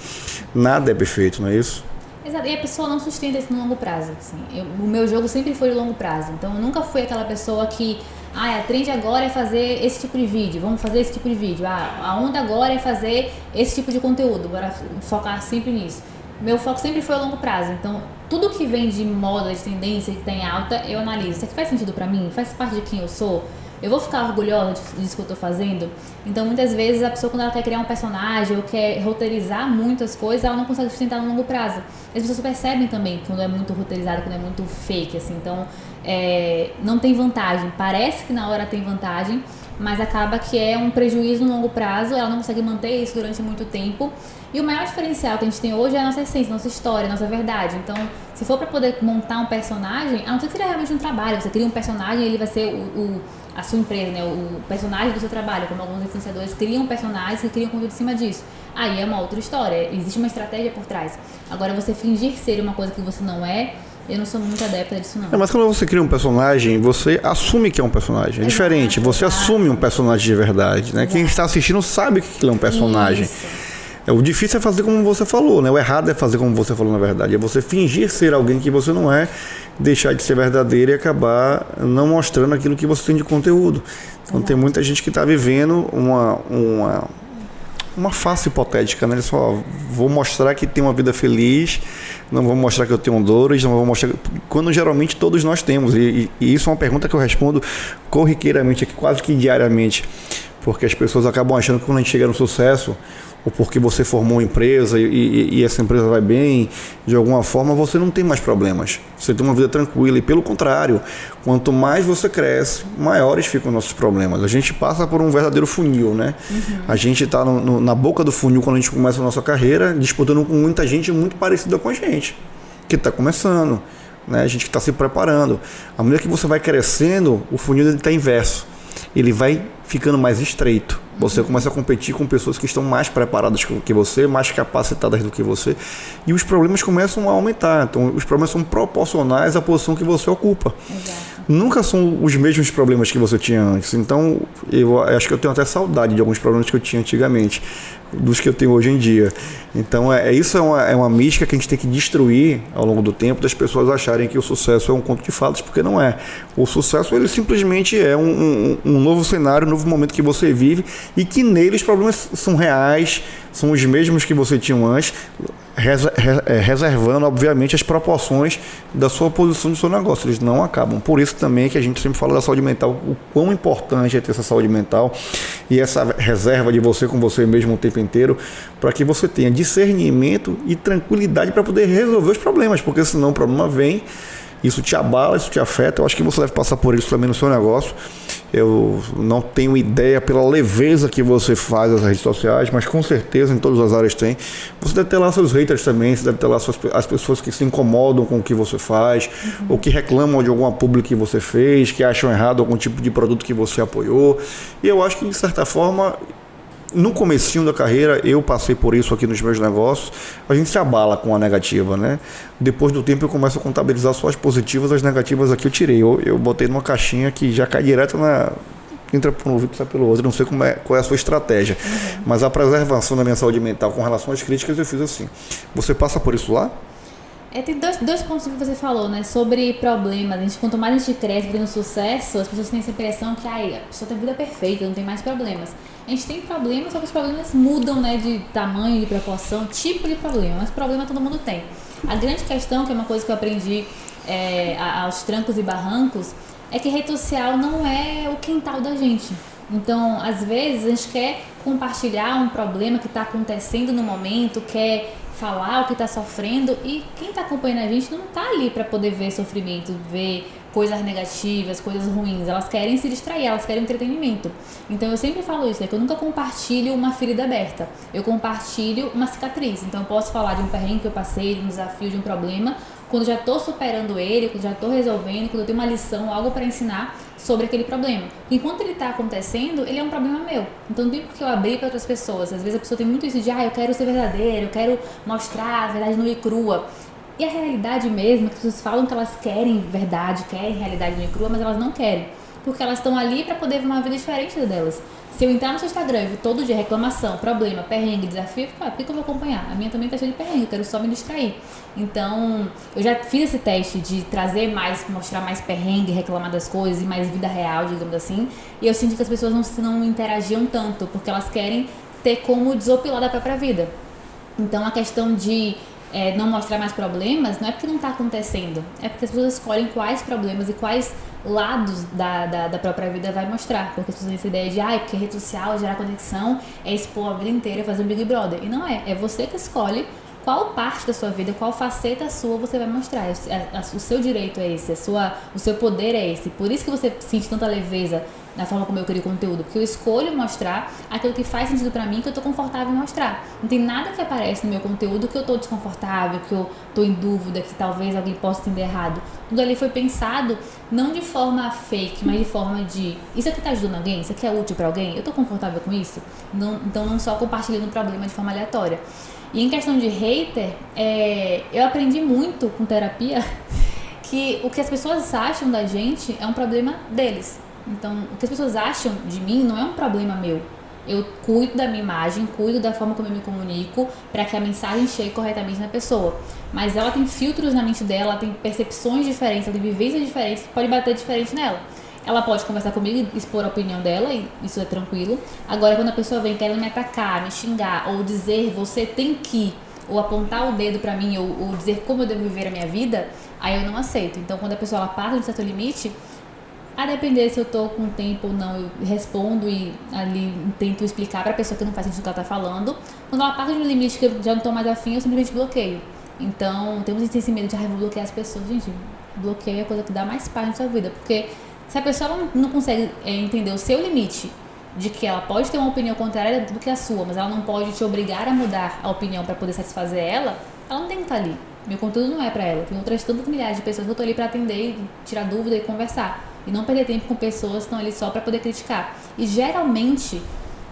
A: Nada é perfeito, não é isso?
B: Exato, e a pessoa não sustenta isso no longo prazo. Assim. O meu jogo sempre foi de longo prazo. Então eu nunca fui aquela pessoa que a trend agora é fazer esse tipo de vídeo, vamos fazer esse tipo de vídeo. A onda agora é fazer esse tipo de conteúdo, bora focar sempre nisso. Meu foco sempre foi a longo prazo. Então tudo que vem de moda, de tendência, que está em alta, eu analiso. Isso aqui faz sentido pra mim? Faz parte de quem eu sou? Eu vou ficar orgulhosa disso que eu tô fazendo? Então, muitas vezes, a pessoa, quando ela quer criar um personagem ou quer roteirizar muitas coisas, ela não consegue sustentar no longo prazo. As pessoas percebem também quando é muito roteirizado, quando é muito fake, assim. Então, não tem vantagem. Parece que na hora tem vantagem, mas acaba que é um prejuízo no longo prazo, ela não consegue manter isso durante muito tempo. E o maior diferencial que a gente tem hoje é a nossa essência, nossa história, nossa verdade. Então, se for para poder montar um personagem, a não ser que seja realmente um trabalho, você cria um personagem e ele vai ser a sua empresa, né? O personagem do seu trabalho, como alguns influenciadores criam personagens e criam conteúdo em cima disso. Aí é uma outra história, existe uma estratégia por trás. Agora, você fingir ser uma coisa que você não é, eu não sou muito adepta disso, não.
A: Mas quando você cria um personagem, você assume que é um personagem. É diferente, você assume um personagem de verdade, né? Quem está assistindo sabe que ele é um personagem.
B: Isso.
A: O difícil é fazer como você falou, né? O errado é fazer como você falou, na verdade. É você fingir ser alguém que você não é, deixar de ser verdadeiro e acabar não mostrando aquilo que você tem de conteúdo. Então tem muita gente que está vivendo uma face hipotética, né? Só vou mostrar que tem uma vida feliz, não vou mostrar que eu tenho dores, não vou mostrar... Quando geralmente todos nós temos. E isso é uma pergunta que eu respondo corriqueiramente aqui, quase que diariamente. Porque as pessoas acabam achando que quando a gente chega no sucesso, ou porque você formou uma empresa e essa empresa vai bem, de alguma forma você não tem mais problemas. Você tem uma vida tranquila e, pelo contrário, quanto mais você cresce, maiores ficam os nossos problemas. A gente passa por um verdadeiro funil, né? A gente está na boca do funil quando a gente começa a nossa carreira, disputando com muita gente muito parecida com a gente, que está começando, né? A gente que está se preparando. À medida que você vai crescendo, o funil está inverso. Ele vai ficando mais estreito. Você começa a competir com pessoas que estão mais preparadas que você, mais capacitadas do que você, e os problemas começam a aumentar. Então, os problemas são proporcionais à posição que você ocupa.
B: Exato.
A: Nunca são os mesmos problemas que você tinha antes. Então, eu acho que eu tenho até saudade de alguns problemas que eu tinha antigamente, dos que eu tenho hoje em dia. Então, isso é uma mística que a gente tem que destruir ao longo do tempo, das pessoas acharem que o sucesso é um conto de fadas, porque não é. O sucesso, ele simplesmente é um novo cenário, um novo momento que você vive, e que nele os problemas são reais, são os mesmos que você tinha antes, reservando, obviamente, as proporções da sua posição do seu negócio. Eles não acabam. Por isso também que a gente sempre fala da saúde mental, o quão importante é ter essa saúde mental e essa reserva de você com você mesmo o tempo inteiro, para que você tenha discernimento e tranquilidade para poder resolver os problemas, porque senão o problema vem, Isso te abala, isso te afeta. Eu acho que você deve passar por isso também no seu negócio. Eu não tenho ideia pela leveza que você faz as redes sociais, mas com certeza em todas as áreas tem. Você deve ter lá seus haters também, você deve ter lá as pessoas que se incomodam com o que você faz, ou que reclamam de alguma publi que você fez, que acham errado algum tipo de produto que você apoiou. E eu acho que, de certa forma, no comecinho da carreira, eu passei por isso aqui nos meus negócios, a gente se abala com a negativa, né? Depois do tempo eu começo a contabilizar só as positivas, as negativas aqui eu tirei. Eu botei numa caixinha que já cai direto entra por um ouvido e sai pelo outro. Não sei qual é a sua estratégia. Mas a preservação da minha saúde mental com relação às críticas eu fiz assim. Você passa por isso lá?
B: Tem dois pontos que você falou, né? Sobre problemas. Quanto mais a gente cresce, tendo sucesso, as pessoas têm essa impressão que a pessoa tem vida perfeita, não tem mais problemas. A gente tem problemas, só que os problemas mudam, né? De tamanho, de proporção, tipo de problema. Mas problema todo mundo tem. A grande questão, que é uma coisa que eu aprendi aos trancos e barrancos, é que rede social não é o quintal da gente. Então, às vezes, a gente quer compartilhar um problema que está acontecendo no momento, quer falar o que está sofrendo, e quem está acompanhando a gente não está ali para poder ver sofrimento, ver coisas negativas, coisas ruins. Elas querem se distrair, elas querem entretenimento. Então eu sempre falo isso, que eu nunca compartilho uma ferida aberta, eu compartilho uma cicatriz. Então eu posso falar de um perrengue que eu passei, de um desafio, de um problema, quando eu já estou superando ele, quando eu já estou resolvendo, quando eu tenho uma lição, algo para ensinar sobre aquele problema. Enquanto ele está acontecendo, ele é um problema meu. Então não tem porque eu abrir para outras pessoas. Às vezes a pessoa tem muito isso de, eu quero ser verdadeiro, eu quero mostrar a verdade nua e crua. E a realidade mesmo, que as pessoas falam que elas querem verdade, querem realidade nua e crua, mas elas não querem. Porque elas estão ali para poder ver uma vida diferente delas. Se eu entrar no seu Instagram e ver todo dia reclamação, problema, perrengue, desafio, por que eu vou acompanhar? A minha também tá cheia de perrengue, eu quero só me distrair. Então, eu já fiz esse teste de trazer mais, mostrar mais perrengue, reclamar das coisas e mais vida real, digamos assim. E eu senti que as pessoas não interagiam tanto, porque elas querem ter como desopilar da própria vida. Então, a questão de não mostrar mais problemas, não é porque não está acontecendo, é porque as pessoas escolhem quais problemas e quais lados da própria vida vai mostrar, porque as pessoas têm essa ideia de, porque rede social, gerar conexão, é expor a vida inteira, fazer um Big Brother, e não é você que escolhe qual parte da sua vida, qual faceta sua você vai mostrar. O seu direito é esse, o seu poder é esse, por isso que você sente tanta leveza na forma como eu crio conteúdo, porque eu escolho mostrar aquilo que faz sentido pra mim, que eu tô confortável em mostrar. Não tem nada que aparece no meu conteúdo que eu tô desconfortável, que eu tô em dúvida, que talvez alguém possa entender errado. Tudo ali foi pensado não de forma fake, mas de forma de, isso aqui tá ajudando alguém? Isso aqui é útil pra alguém? Eu tô confortável com isso? Então não só compartilhando o problema de forma aleatória. E em questão de hater, eu aprendi muito com terapia que o que as pessoas acham da gente é um problema deles. Então, o que as pessoas acham de mim não é um problema meu. Eu cuido da minha imagem, cuido da forma como eu me comunico para que a mensagem chegue corretamente na pessoa. Mas ela tem filtros na mente dela, ela tem percepções diferentes, ela tem vivências diferentes que pode bater diferente nela. Ela pode conversar comigo e expor a opinião dela, e isso é tranquilo. Agora, quando a pessoa vem querendo me atacar, me xingar, ou dizer você tem que, ou apontar o dedo pra mim, ou dizer como eu devo viver a minha vida, aí eu não aceito. Então, quando a pessoa ela passa de um certo limite, a depender se eu tô com tempo ou não, eu respondo e ali tento explicar pra pessoa que não faz sentido o que ela tá falando. Quando ela passa de um limite que eu já não tô mais afim, eu simplesmente bloqueio. Então, temos esse medo de vou bloquear as pessoas. Gente, bloqueio é a coisa que dá mais paz na sua vida, porque se a pessoa não consegue entender o seu limite, de que ela pode ter uma opinião contrária do que a sua, mas ela não pode te obrigar a mudar a opinião pra poder satisfazer ela não tem que estar ali. Meu conteúdo não é pra ela. Tem outras tantas milhares de pessoas que eu tô ali pra atender e tirar dúvida e conversar. E não perder tempo com pessoas que estão ali só pra poder criticar. E geralmente,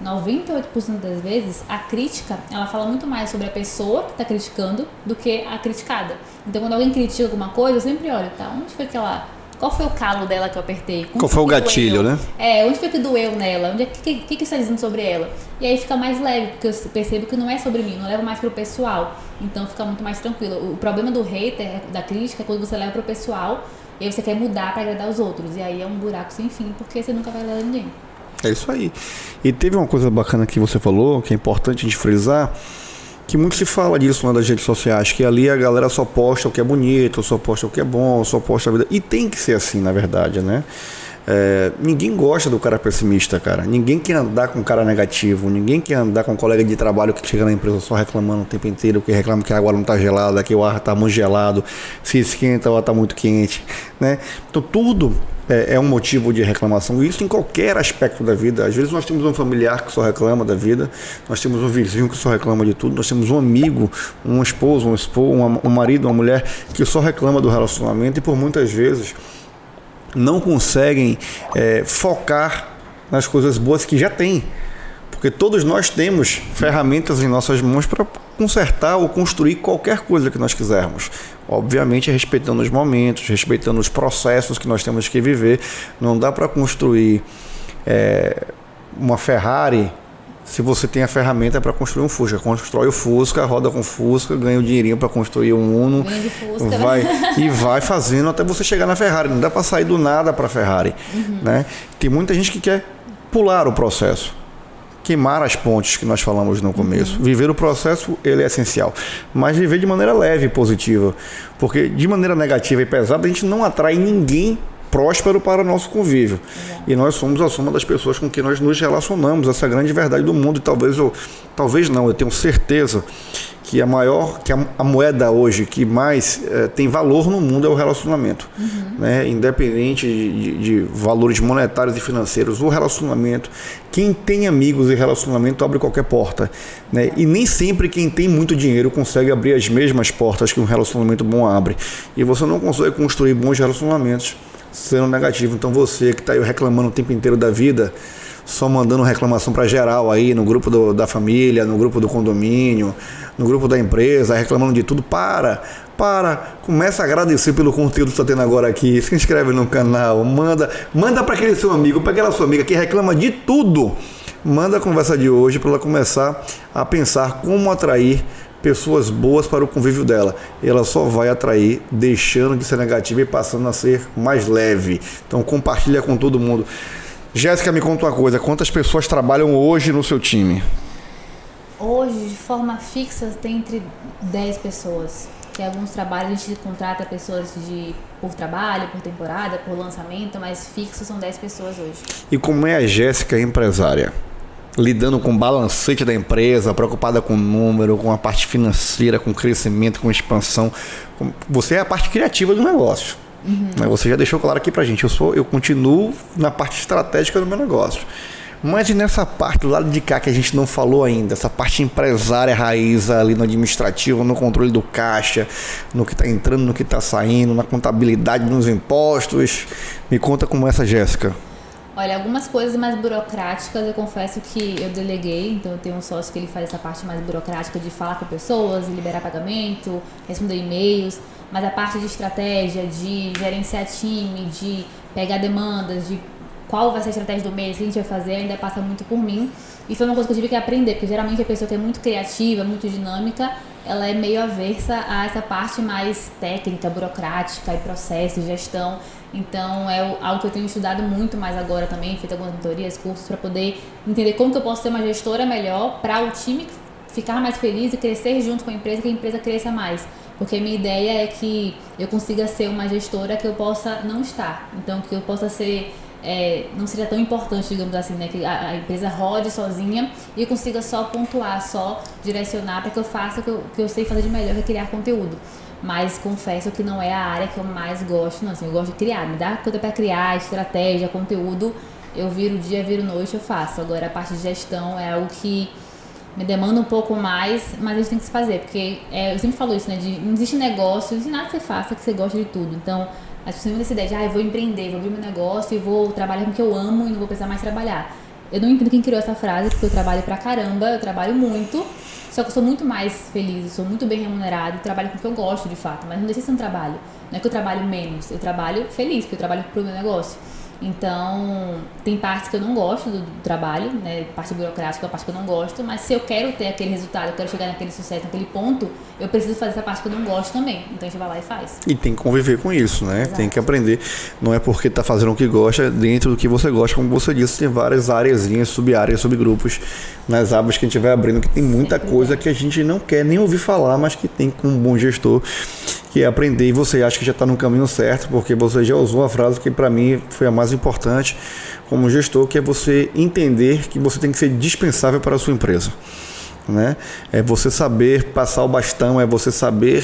B: 98% das vezes, a crítica, ela fala muito mais sobre a pessoa que tá criticando do que a criticada. Então, quando alguém critica alguma coisa, eu sempre olho, onde foi que ela... Qual foi o calo dela que eu apertei?
A: Qual foi o gatilho, né?
B: Onde foi que doeu nela? O que está dizendo sobre ela? E aí fica mais leve, porque eu percebo que não é sobre mim, não levo mais pro pessoal. Então fica muito mais tranquilo. O problema do hater, da crítica, é quando você leva pro pessoal e aí você quer mudar para agradar os outros. E aí é um buraco sem fim, porque você nunca vai agradar ninguém.
A: É isso aí. E teve uma coisa bacana que você falou, que é importante a gente frisar, que muito se fala disso nas redes sociais, que ali a galera só posta o que é bonito, só posta o que é bom, só posta a vida. E tem que ser assim, na verdade, né? Ninguém gosta do cara pessimista, cara. Ninguém quer andar com um cara negativo. Ninguém quer andar com um colega de trabalho que chega na empresa só reclamando o tempo inteiro, que reclama que a água não está gelada, que o ar está muito gelado, se esquenta, o ar está muito quente, né? Então tudo é um motivo de reclamação. Isso em qualquer aspecto da vida. Às vezes nós temos um familiar que só reclama da vida, nós temos um vizinho que só reclama de tudo, nós temos um amigo, um esposo, um marido, uma mulher que só reclama do relacionamento e por muitas vezes não conseguem focar nas coisas boas que já tem. Porque todos nós temos ferramentas em nossas mãos para consertar ou construir qualquer coisa que nós quisermos. Obviamente respeitando os momentos, respeitando os processos que nós temos que viver. Não dá para construir uma Ferrari se você tem a ferramenta para construir um Fusca. Constrói o Fusca, roda com o Fusca, ganha o dinheirinho para construir um Uno, vai fazendo até você chegar na Ferrari. Não dá para sair do nada para a Ferrari. Né? Tem muita gente que quer pular o processo, queimar as pontes que nós falamos no começo. Viver o processo, ele é essencial, mas viver de maneira leve e positiva, porque de maneira negativa e pesada a gente não atrai ninguém próspero para o nosso convívio. E nós somos a soma das pessoas com quem nós nos relacionamos, essa é a grande verdade do mundo. E talvez não, eu tenho certeza que a moeda hoje que mais tem valor no mundo é o relacionamento. Né? Independente de valores monetários e financeiros, o relacionamento, quem tem amigos e relacionamento abre qualquer porta. Né? E nem sempre quem tem muito dinheiro consegue abrir as mesmas portas que um relacionamento bom abre. E você não consegue construir bons relacionamentos sendo negativo. Então você que está aí reclamando o tempo inteiro da vida, só mandando reclamação para geral aí no grupo da família, no grupo do condomínio, no grupo da empresa, reclamando de tudo, começa a agradecer pelo conteúdo que está tendo agora aqui, se inscreve no canal, manda para aquele seu amigo, para aquela sua amiga que reclama de tudo, manda a conversa de hoje para ela começar a pensar como atrair pessoas boas para o convívio dela. Ela só vai atrair deixando de ser negativa e passando a ser mais leve. Então compartilha com todo mundo. Jéssica, me conta uma coisa, quantas pessoas trabalham hoje no seu time?
B: Hoje, de forma fixa, tem entre 10 pessoas. Tem alguns trabalhos, a gente contrata pessoas por trabalho, por temporada, por lançamento, mas fixo são 10 pessoas hoje. E
A: como é a Jéssica empresária? Lidando com o balancete da empresa, preocupada com o número, com a parte financeira, com crescimento, com expansão. Você é a parte criativa do negócio. Você já deixou claro aqui pra gente, eu continuo na parte estratégica do meu negócio. Mas e nessa parte do lado de cá que a gente não falou ainda, essa parte empresária raiz ali no administrativo, no controle do caixa, no que está entrando, no que está saindo, na contabilidade, nos impostos. Me conta como é essa, Jéssica.
B: Olha, algumas coisas mais burocráticas eu confesso que eu deleguei, então eu tenho um sócio que ele faz essa parte mais burocrática de falar com pessoas, liberar pagamento, responder e-mails, mas a parte de estratégia, de gerenciar time, de pegar demandas, de qual vai ser a estratégia do mês, o que a gente vai fazer, ainda passa muito por mim. E foi uma coisa que eu tive que aprender, porque geralmente a pessoa que é muito criativa, muito dinâmica, ela é meio aversa a essa parte mais técnica, burocrática e processo, gestão. Então é algo que eu tenho estudado muito mais agora também, feito algumas mentorias, cursos, para poder entender como que eu posso ser uma gestora melhor para o time ficar mais feliz e crescer junto com a empresa, que a empresa cresça mais. Porque a minha ideia é que eu consiga ser uma gestora que eu possa não estar. Então que eu possa ser... não seja tão importante, digamos assim, né? Que a empresa rode sozinha e eu consiga só pontuar, só direcionar para que eu faça o que eu sei fazer de melhor, que é criar conteúdo. Mas confesso que não é a área que eu mais gosto, não. Assim, eu gosto de criar, me dá coisa para criar, estratégia, conteúdo, eu viro dia, viro noite, eu faço. Agora a parte de gestão é algo que me demanda um pouco mais, mas a gente tem que se fazer, porque eu sempre falo isso, né? Não existe negócio, não existe nada que você faça que você goste de tudo. Então, as pessoas têm essa ideia de, eu vou empreender, vou abrir meu negócio e vou trabalhar com o que eu amo e não vou precisar mais trabalhar. Eu não entendo quem criou essa frase, porque eu trabalho pra caramba, eu trabalho muito, só que eu sou muito mais feliz, eu sou muito bem remunerada e trabalho com o que eu gosto de fato, mas não deixa de ser um trabalho. Não é que eu trabalho menos, eu trabalho feliz, porque eu trabalho pro meu negócio. Então, tem partes que eu não gosto do trabalho, né? Parte burocrática é a parte que eu não gosto, mas se eu quero ter aquele resultado, eu quero chegar naquele sucesso, naquele ponto, eu preciso fazer essa parte que eu não gosto também. Então a gente vai lá e faz.
A: E tem que conviver com isso, né?
B: Exato.
A: Tem que aprender. Não é porque tá fazendo o que gosta, dentro do que você gosta, como você disse, tem várias áreazinhas, sub-áreas, subgrupos nas abas que a gente vai abrindo, que tem muita coisa que a gente não quer nem ouvir falar, mas que tem com um bom gestor que é aprender, e você acha que já está no caminho certo, porque você já usou a frase que para mim foi a mais importante como gestor, que é você entender que você tem que ser dispensável para a sua empresa. Né? É você saber passar o bastão, é você saber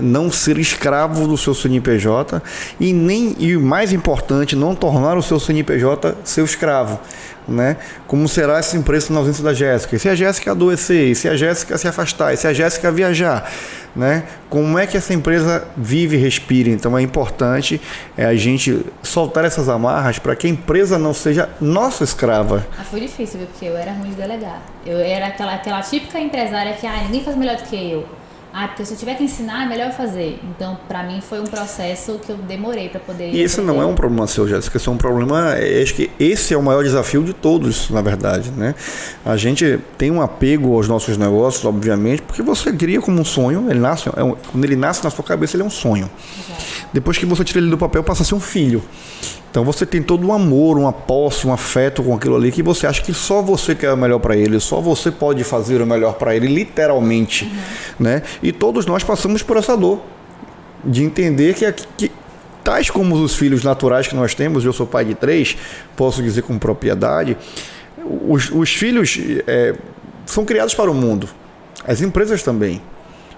A: não ser escravo do seu CNPJ e o mais importante, não tornar o seu CNPJ seu escravo. Né? Como será essa empresa na ausência da Jéssica? E se a Jéssica adoecer, e se a Jéssica se afastar, e se a Jéssica viajar, né? Como é que essa empresa vive e respira? Então é importante a gente soltar essas amarras para que a empresa não seja nossa escrava.
B: Foi difícil, viu? Porque eu era ruim de delegar. Eu era aquela típica empresária que ninguém faz melhor do que eu. Porque se eu tiver que ensinar, é melhor eu fazer. Então, para mim, foi um processo que eu demorei para poder...
A: E esse não é um problema seu, Jéssica. Esse é um problema... Acho que esse é o maior desafio de todos, na verdade, né? A gente tem um apego aos nossos negócios, obviamente, porque você cria como um sonho. Quando ele nasce na sua cabeça, ele é um sonho. Exato. Depois que você tira ele do papel, passa a ser um filho. Então você tem todo um amor, uma posse, um afeto com aquilo ali que você acha que só você quer o melhor para ele, só você pode fazer o melhor para ele, literalmente. Né? E todos nós passamos por essa dor de entender que tais como os filhos naturais que nós temos, eu sou pai de 3, posso dizer com propriedade, os filhos são criados para o mundo, as empresas também.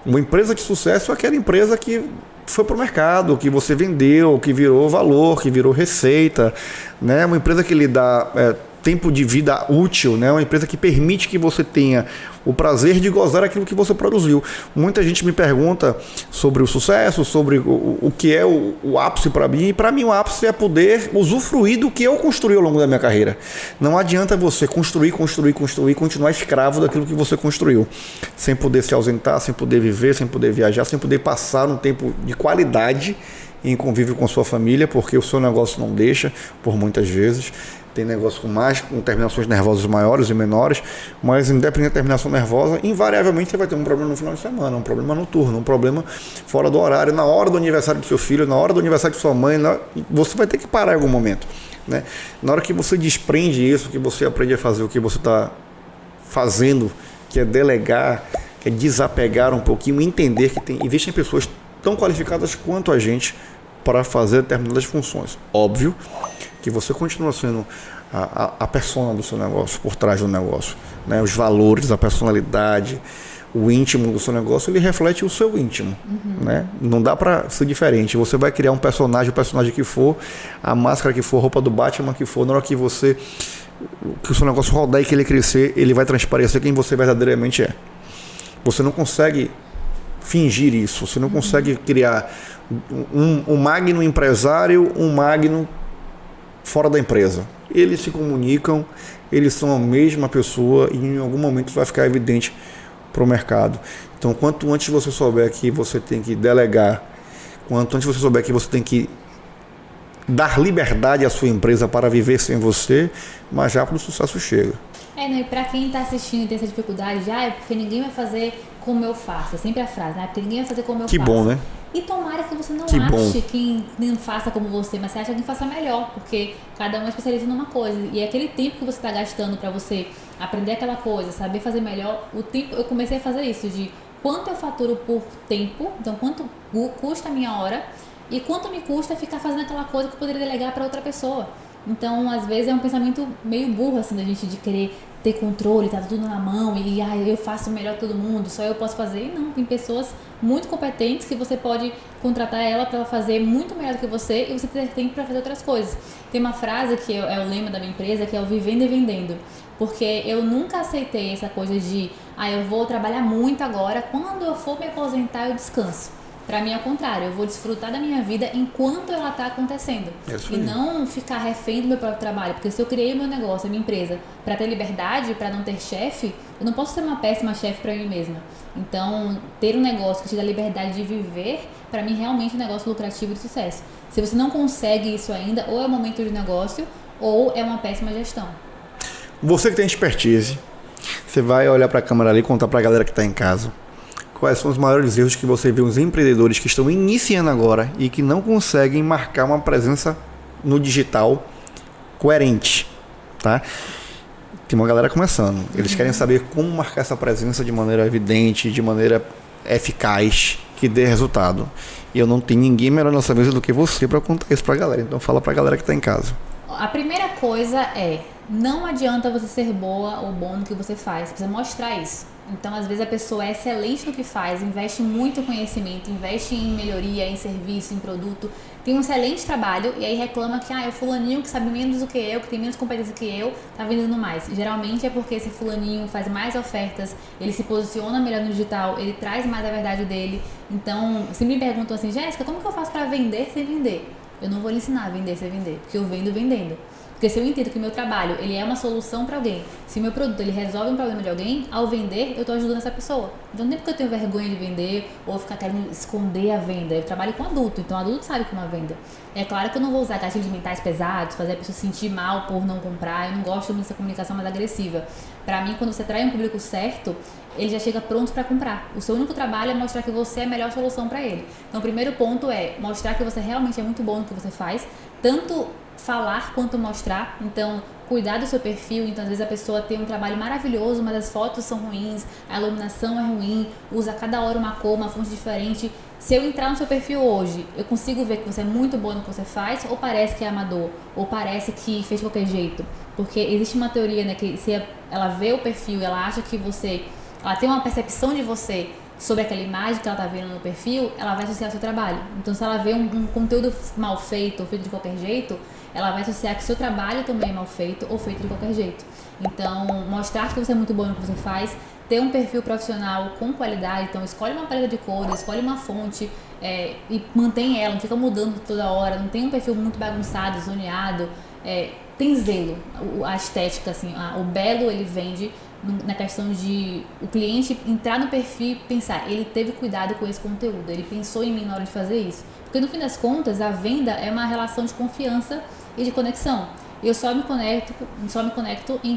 A: Uma empresa de sucesso é aquela empresa que foi para o mercado, que você vendeu, que virou valor, que virou receita, né? Uma empresa que lhe dá tempo de vida útil, né? Uma empresa que permite que você tenha o prazer de gozar aquilo que você produziu. Muita gente me pergunta sobre o sucesso, sobre o que é o ápice para mim. E para mim o ápice é poder usufruir do que eu construí ao longo da minha carreira. Não adianta você construir, continuar escravo daquilo que você construiu. Sem poder se ausentar, sem poder viver, sem poder viajar, sem poder passar um tempo de qualidade em convívio com sua família, porque o seu negócio não deixa, por muitas vezes. Tem negócio com terminações nervosas maiores e menores, mas independente da terminação nervosa, invariavelmente você vai ter um problema no final de semana, um problema noturno, um problema fora do horário, na hora do aniversário do seu filho, na hora do aniversário de sua mãe, você vai ter que parar em algum momento. Né? Na hora que você desprende isso, que você aprende a fazer o que você está fazendo, que é delegar, que é desapegar um pouquinho, entender que existem pessoas tão qualificadas quanto a gente para fazer determinadas funções. Óbvio que você continua sendo a persona do seu negócio, por trás do negócio. Né? Os valores, a personalidade, o íntimo do seu negócio, ele reflete o seu íntimo. Né? Não dá para ser diferente. Você vai criar um personagem, o personagem que for, a máscara que for, a roupa do Batman que for, na hora que o seu negócio rodar e que ele crescer, ele vai transparecer quem você verdadeiramente é. Você não consegue fingir isso, você não consegue criar um magno empresário, um magno fora da empresa. Eles se comunicam, eles são a mesma pessoa e em algum momento vai ficar evidente para o mercado. Então, quanto antes você souber que você tem que delegar, quanto antes você souber que você tem que dar liberdade à sua empresa para viver sem você, mais rápido o sucesso chega.
B: E para quem está assistindo e tem essa dificuldade, é porque ninguém vai fazer como eu faço. É sempre a frase, né? Porque ninguém vai fazer como eu faço.
A: Que bom, né?
B: E tomara que você não ache quem não faça como você, mas você acha que faça melhor, porque cada um é especialista numa coisa. E aquele tempo que você está gastando para você aprender aquela coisa, saber fazer melhor, eu comecei a fazer isso, de quanto eu faturo por tempo, então quanto custa a minha hora e quanto me custa ficar fazendo aquela coisa que eu poderia delegar para outra pessoa. Então, às vezes é um pensamento meio burro, assim, da gente de querer ter controle, tá tudo na mão e eu faço melhor que todo mundo, só eu posso fazer. E não, tem pessoas muito competentes que você pode contratar ela para fazer muito melhor do que você e você ter tempo para fazer outras coisas. Tem uma frase que é o lema da minha empresa, que é o vivendo e vendendo. Porque eu nunca aceitei essa coisa de eu vou trabalhar muito agora, quando eu for me aposentar eu descanso. Para mim é o contrário, eu vou desfrutar da minha vida enquanto ela está acontecendo. E não ficar refém do meu próprio trabalho. Porque se eu criei o meu negócio, a minha empresa, para ter liberdade, para não ter chefe, eu não posso ser uma péssima chefe para mim mesma. Então, ter um negócio que te dá liberdade de viver, para mim realmente é um negócio lucrativo e de sucesso. Se você não consegue isso ainda, ou é um momento de negócio, ou é uma péssima gestão.
A: Você que tem expertise, você vai olhar para a câmera ali e contar para a galera que está em casa. Quais são os maiores erros que você vê os empreendedores que estão iniciando agora e que não conseguem marcar uma presença no digital coerente, tá? Tem uma galera começando. Eles querem saber como marcar essa presença de maneira evidente, de maneira eficaz, que dê resultado. E eu não tenho ninguém melhor nessa mesa do que você para contar isso para a galera. Então fala para a galera que está em casa.
B: A primeira coisa é, não adianta você ser boa ou bom no que você faz, você precisa mostrar isso. Então, às vezes a pessoa é excelente no que faz, investe muito em conhecimento, investe em melhoria, em serviço, em produto, tem um excelente trabalho e aí reclama que é o fulaninho que sabe menos do que eu, que tem menos competência que eu, tá vendendo mais. Geralmente é porque esse fulaninho faz mais ofertas, ele se posiciona melhor no digital, ele traz mais a verdade dele. Então, se me perguntam assim, Jéssica, como que eu faço para vender sem vender? Eu não vou lhe ensinar a vender sem vender, porque eu vendo vendendo. Porque se eu entendo que o meu trabalho ele é uma solução para alguém, se o meu produto ele resolve um problema de alguém, ao vender eu estou ajudando essa pessoa. Então não é porque eu tenho vergonha de vender ou ficar querendo esconder a venda. Eu trabalho com adulto, então o adulto sabe como é uma venda. É claro que eu não vou usar gatilhos mentais pesados, fazer a pessoa se sentir mal por não comprar. Eu não gosto dessa comunicação mais agressiva. Para mim, quando você atrai um público certo, ele já chega pronto para comprar. O seu único trabalho é mostrar que você é a melhor solução para ele. Então o primeiro ponto é mostrar que você realmente é muito bom no que você faz, tanto falar quanto mostrar. Então cuidar do seu perfil. Então às vezes a pessoa tem um trabalho maravilhoso, mas as fotos são ruins, a iluminação é ruim, usa cada hora uma cor, uma fonte diferente. Se eu entrar no seu perfil hoje, eu consigo ver que você é muito bom no que você faz, ou parece que é amador, ou parece que fez de qualquer jeito. Porque existe uma teoria, né, que se ela vê o perfil e ela acha que ela tem uma percepção de você sobre aquela imagem que ela está vendo no perfil, ela vai associar ao seu trabalho. Então se ela vê um conteúdo mal feito ou feito de qualquer jeito, ela vai associar que seu trabalho também é mal feito ou feito de qualquer jeito. Então mostrar que você é muito bom no que você faz, ter um perfil profissional com qualidade. Então escolhe uma paleta de cores, escolhe uma fonte e mantém ela, não fica mudando toda hora, não tem um perfil muito bagunçado, zoneado, tem zelo, a estética, assim, o belo ele vende na questão de o cliente entrar no perfil e pensar, ele teve cuidado com esse conteúdo, ele pensou em mim na hora de fazer isso. Porque no fim das contas, a venda é uma relação de confiança e de conexão. Eu só me conecto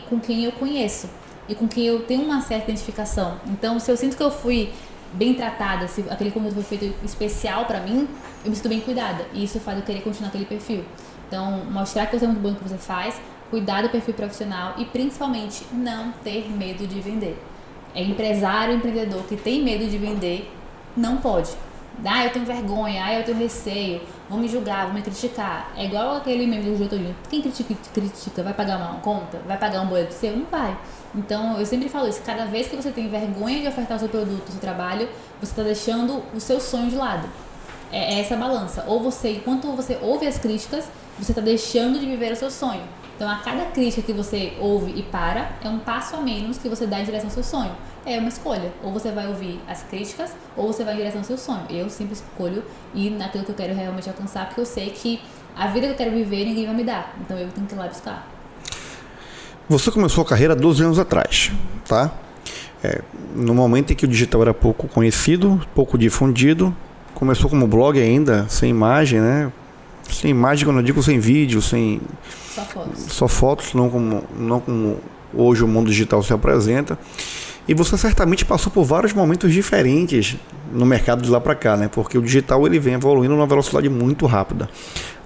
B: com quem eu conheço e com quem eu tenho uma certa identificação. Então, se eu sinto que eu fui bem tratada, se aquele conteúdo foi feito especial pra mim, eu me sinto bem cuidada. E isso faz eu querer continuar aquele perfil. Então, mostrar que você é muito bom no que você faz, cuidar do perfil profissional e, principalmente, não ter medo de vender. Empresário, empreendedor que tem medo de vender, não pode. Eu tenho vergonha, eu tenho receio, vão me julgar, vão me criticar. É igual aquele meme do Jotodinho. Quem critica vai pagar uma conta? Vai pagar um boleto seu? Não vai. Então, eu sempre falo isso. Cada vez que você tem vergonha de ofertar o seu produto, o seu trabalho, você está deixando o seu sonho de lado. É essa balança. Ou você, enquanto você ouve as críticas, você está deixando de viver o seu sonho. Então, a cada crítica que você ouve e para, é um passo a menos que você dá em direção ao seu sonho. É uma escolha. Ou você vai ouvir as críticas, ou você vai em direção ao seu sonho. Eu sempre escolho ir naquilo que eu quero realmente alcançar, porque eu sei que a vida que eu quero viver, ninguém vai me dar. Então, eu tenho que ir lá buscar.
A: Você começou a carreira 12 anos atrás, tá? No momento em que o digital era pouco conhecido, pouco difundido, começou como blog ainda, sem imagem, né? Sem imagem, quando eu digo sem vídeo, só fotos, não como hoje o mundo digital se apresenta. E você certamente passou por vários momentos diferentes no mercado de lá para cá, né? Porque o digital ele vem evoluindo numa velocidade muito rápida.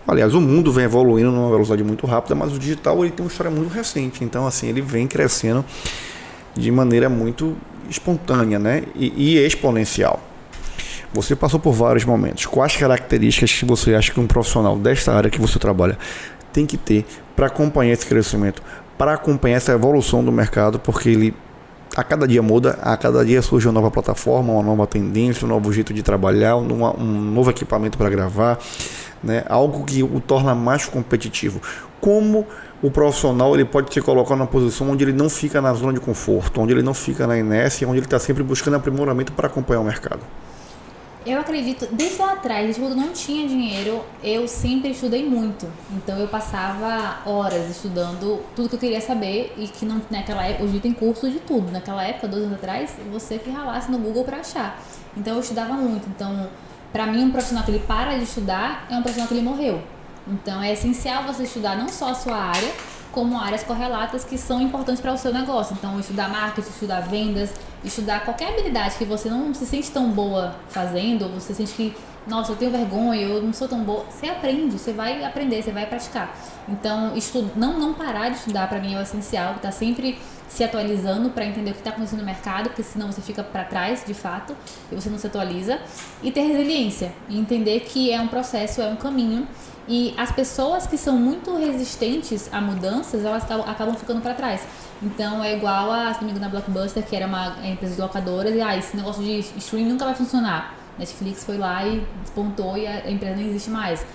A: Aliás, o mundo vem evoluindo numa velocidade muito rápida, mas o digital ele tem uma história muito recente. Então, assim, ele vem crescendo de maneira muito espontânea, né? E exponencial. Você passou por vários momentos. Quais características que você acha que um profissional desta área que você trabalha tem que ter para acompanhar esse crescimento, para acompanhar essa evolução do mercado, porque ele a cada dia muda, a cada dia surge uma nova plataforma, uma nova tendência, um novo jeito de trabalhar, um novo equipamento para gravar, né? Algo que o torna mais competitivo. Como o profissional ele pode se colocar numa posição onde ele não fica na zona de conforto, onde ele não fica na inércia, onde ele está sempre buscando aprimoramento para acompanhar o mercado?
B: Eu acredito, desde lá atrás, desde quando eu não tinha dinheiro, eu sempre estudei muito. Então eu passava horas estudando tudo que eu queria saber e que não, naquela época, hoje tem curso de tudo. Naquela época, 2 anos atrás, você que ralasse no Google para achar. Então eu estudava muito. Então, para mim, um profissional que ele para de estudar é um profissional que ele morreu. Então é essencial você estudar não só a sua área, como áreas correlatas que são importantes para o seu negócio. Então, estudar marketing, estudar vendas, estudar qualquer habilidade que você não se sente tão boa fazendo, ou você sente que, nossa, eu tenho vergonha, eu não sou tão boa. Você aprende, você vai aprender, você vai praticar. Então, não parar de estudar para mim é o essencial, tá sempre se atualizando para entender o que está acontecendo no mercado, porque senão você fica para trás, de fato, e você não se atualiza. E ter resiliência, e entender que é um processo, é um caminho. E as pessoas que são muito resistentes a mudanças, elas acabam ficando para trás. Então é igual a, se não me engano, a Blockbuster, que era uma empresa de locadoras, e esse negócio de streaming nunca vai funcionar. Netflix foi lá e despontou e a empresa não existe mais.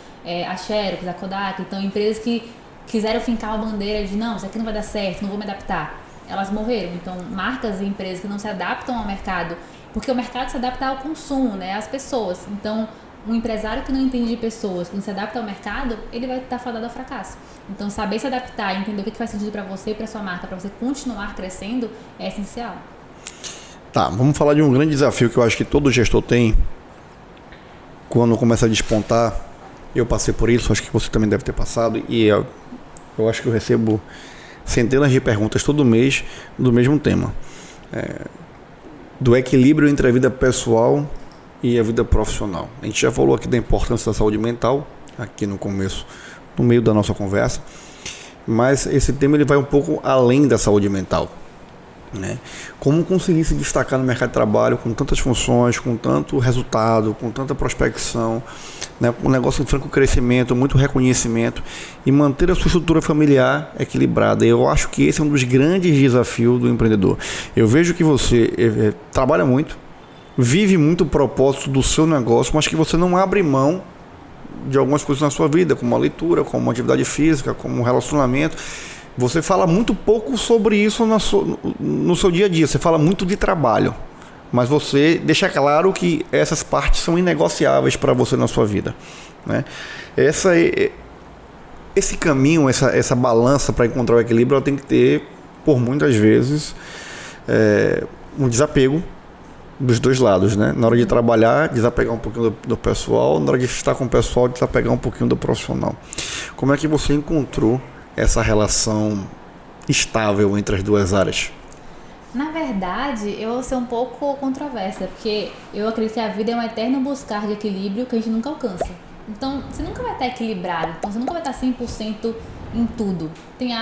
B: A Xerox, a Kodak, então empresas que quiseram fincar uma bandeira de não, isso aqui não vai dar certo, não vou me adaptar. Elas morreram. Então marcas e empresas que não se adaptam ao mercado, porque o mercado se adapta ao consumo, né, às pessoas. Então um empresário que não entende de pessoas, que não se adapta ao mercado, ele vai estar fadado ao fracasso. Então saber se adaptar e entender o que faz sentido para você e para sua marca, para você continuar crescendo, é essencial.
A: Tá, vamos falar de um grande desafio que eu acho que todo gestor tem quando começa a despontar. Eu passei por isso, acho que você também deve ter passado, e eu acho que eu recebo centenas de perguntas todo mês do mesmo tema, do equilíbrio entre a vida pessoal e a vida profissional. A gente já falou aqui da importância da saúde mental, aqui no começo, no meio da nossa conversa, mas esse tema ele vai um pouco além da saúde mental, né? Como conseguir se destacar no mercado de trabalho com tantas funções, com tanto resultado, com tanta prospecção, né? Um negócio de franco crescimento, muito reconhecimento, e manter a sua estrutura familiar equilibrada. Eu acho que esse é um dos grandes desafios do empreendedor. Eu vejo que você trabalha muito, vive muito o propósito do seu negócio, mas que você não abre mão de algumas coisas na sua vida, como a leitura, como uma atividade física, como um relacionamento. Você fala muito pouco sobre isso no seu dia a dia. Você fala muito de trabalho, mas você deixa claro que essas partes são inegociáveis para você na sua vida, né? Esse caminho, essa balança para encontrar o equilíbrio, ela tem que ter, por muitas vezes, um desapego dos dois lados, né? Na hora de trabalhar, desapegar um pouquinho do pessoal, na hora de estar com o pessoal, desapegar um pouquinho do profissional. Como é que você encontrou essa relação estável entre as duas áreas?
B: Na verdade, eu vou ser um pouco controversa, porque eu acredito que a vida é um eterno buscar de equilíbrio que a gente nunca alcança. Então, você nunca vai estar equilibrado, então você nunca vai estar 100% em tudo. Tem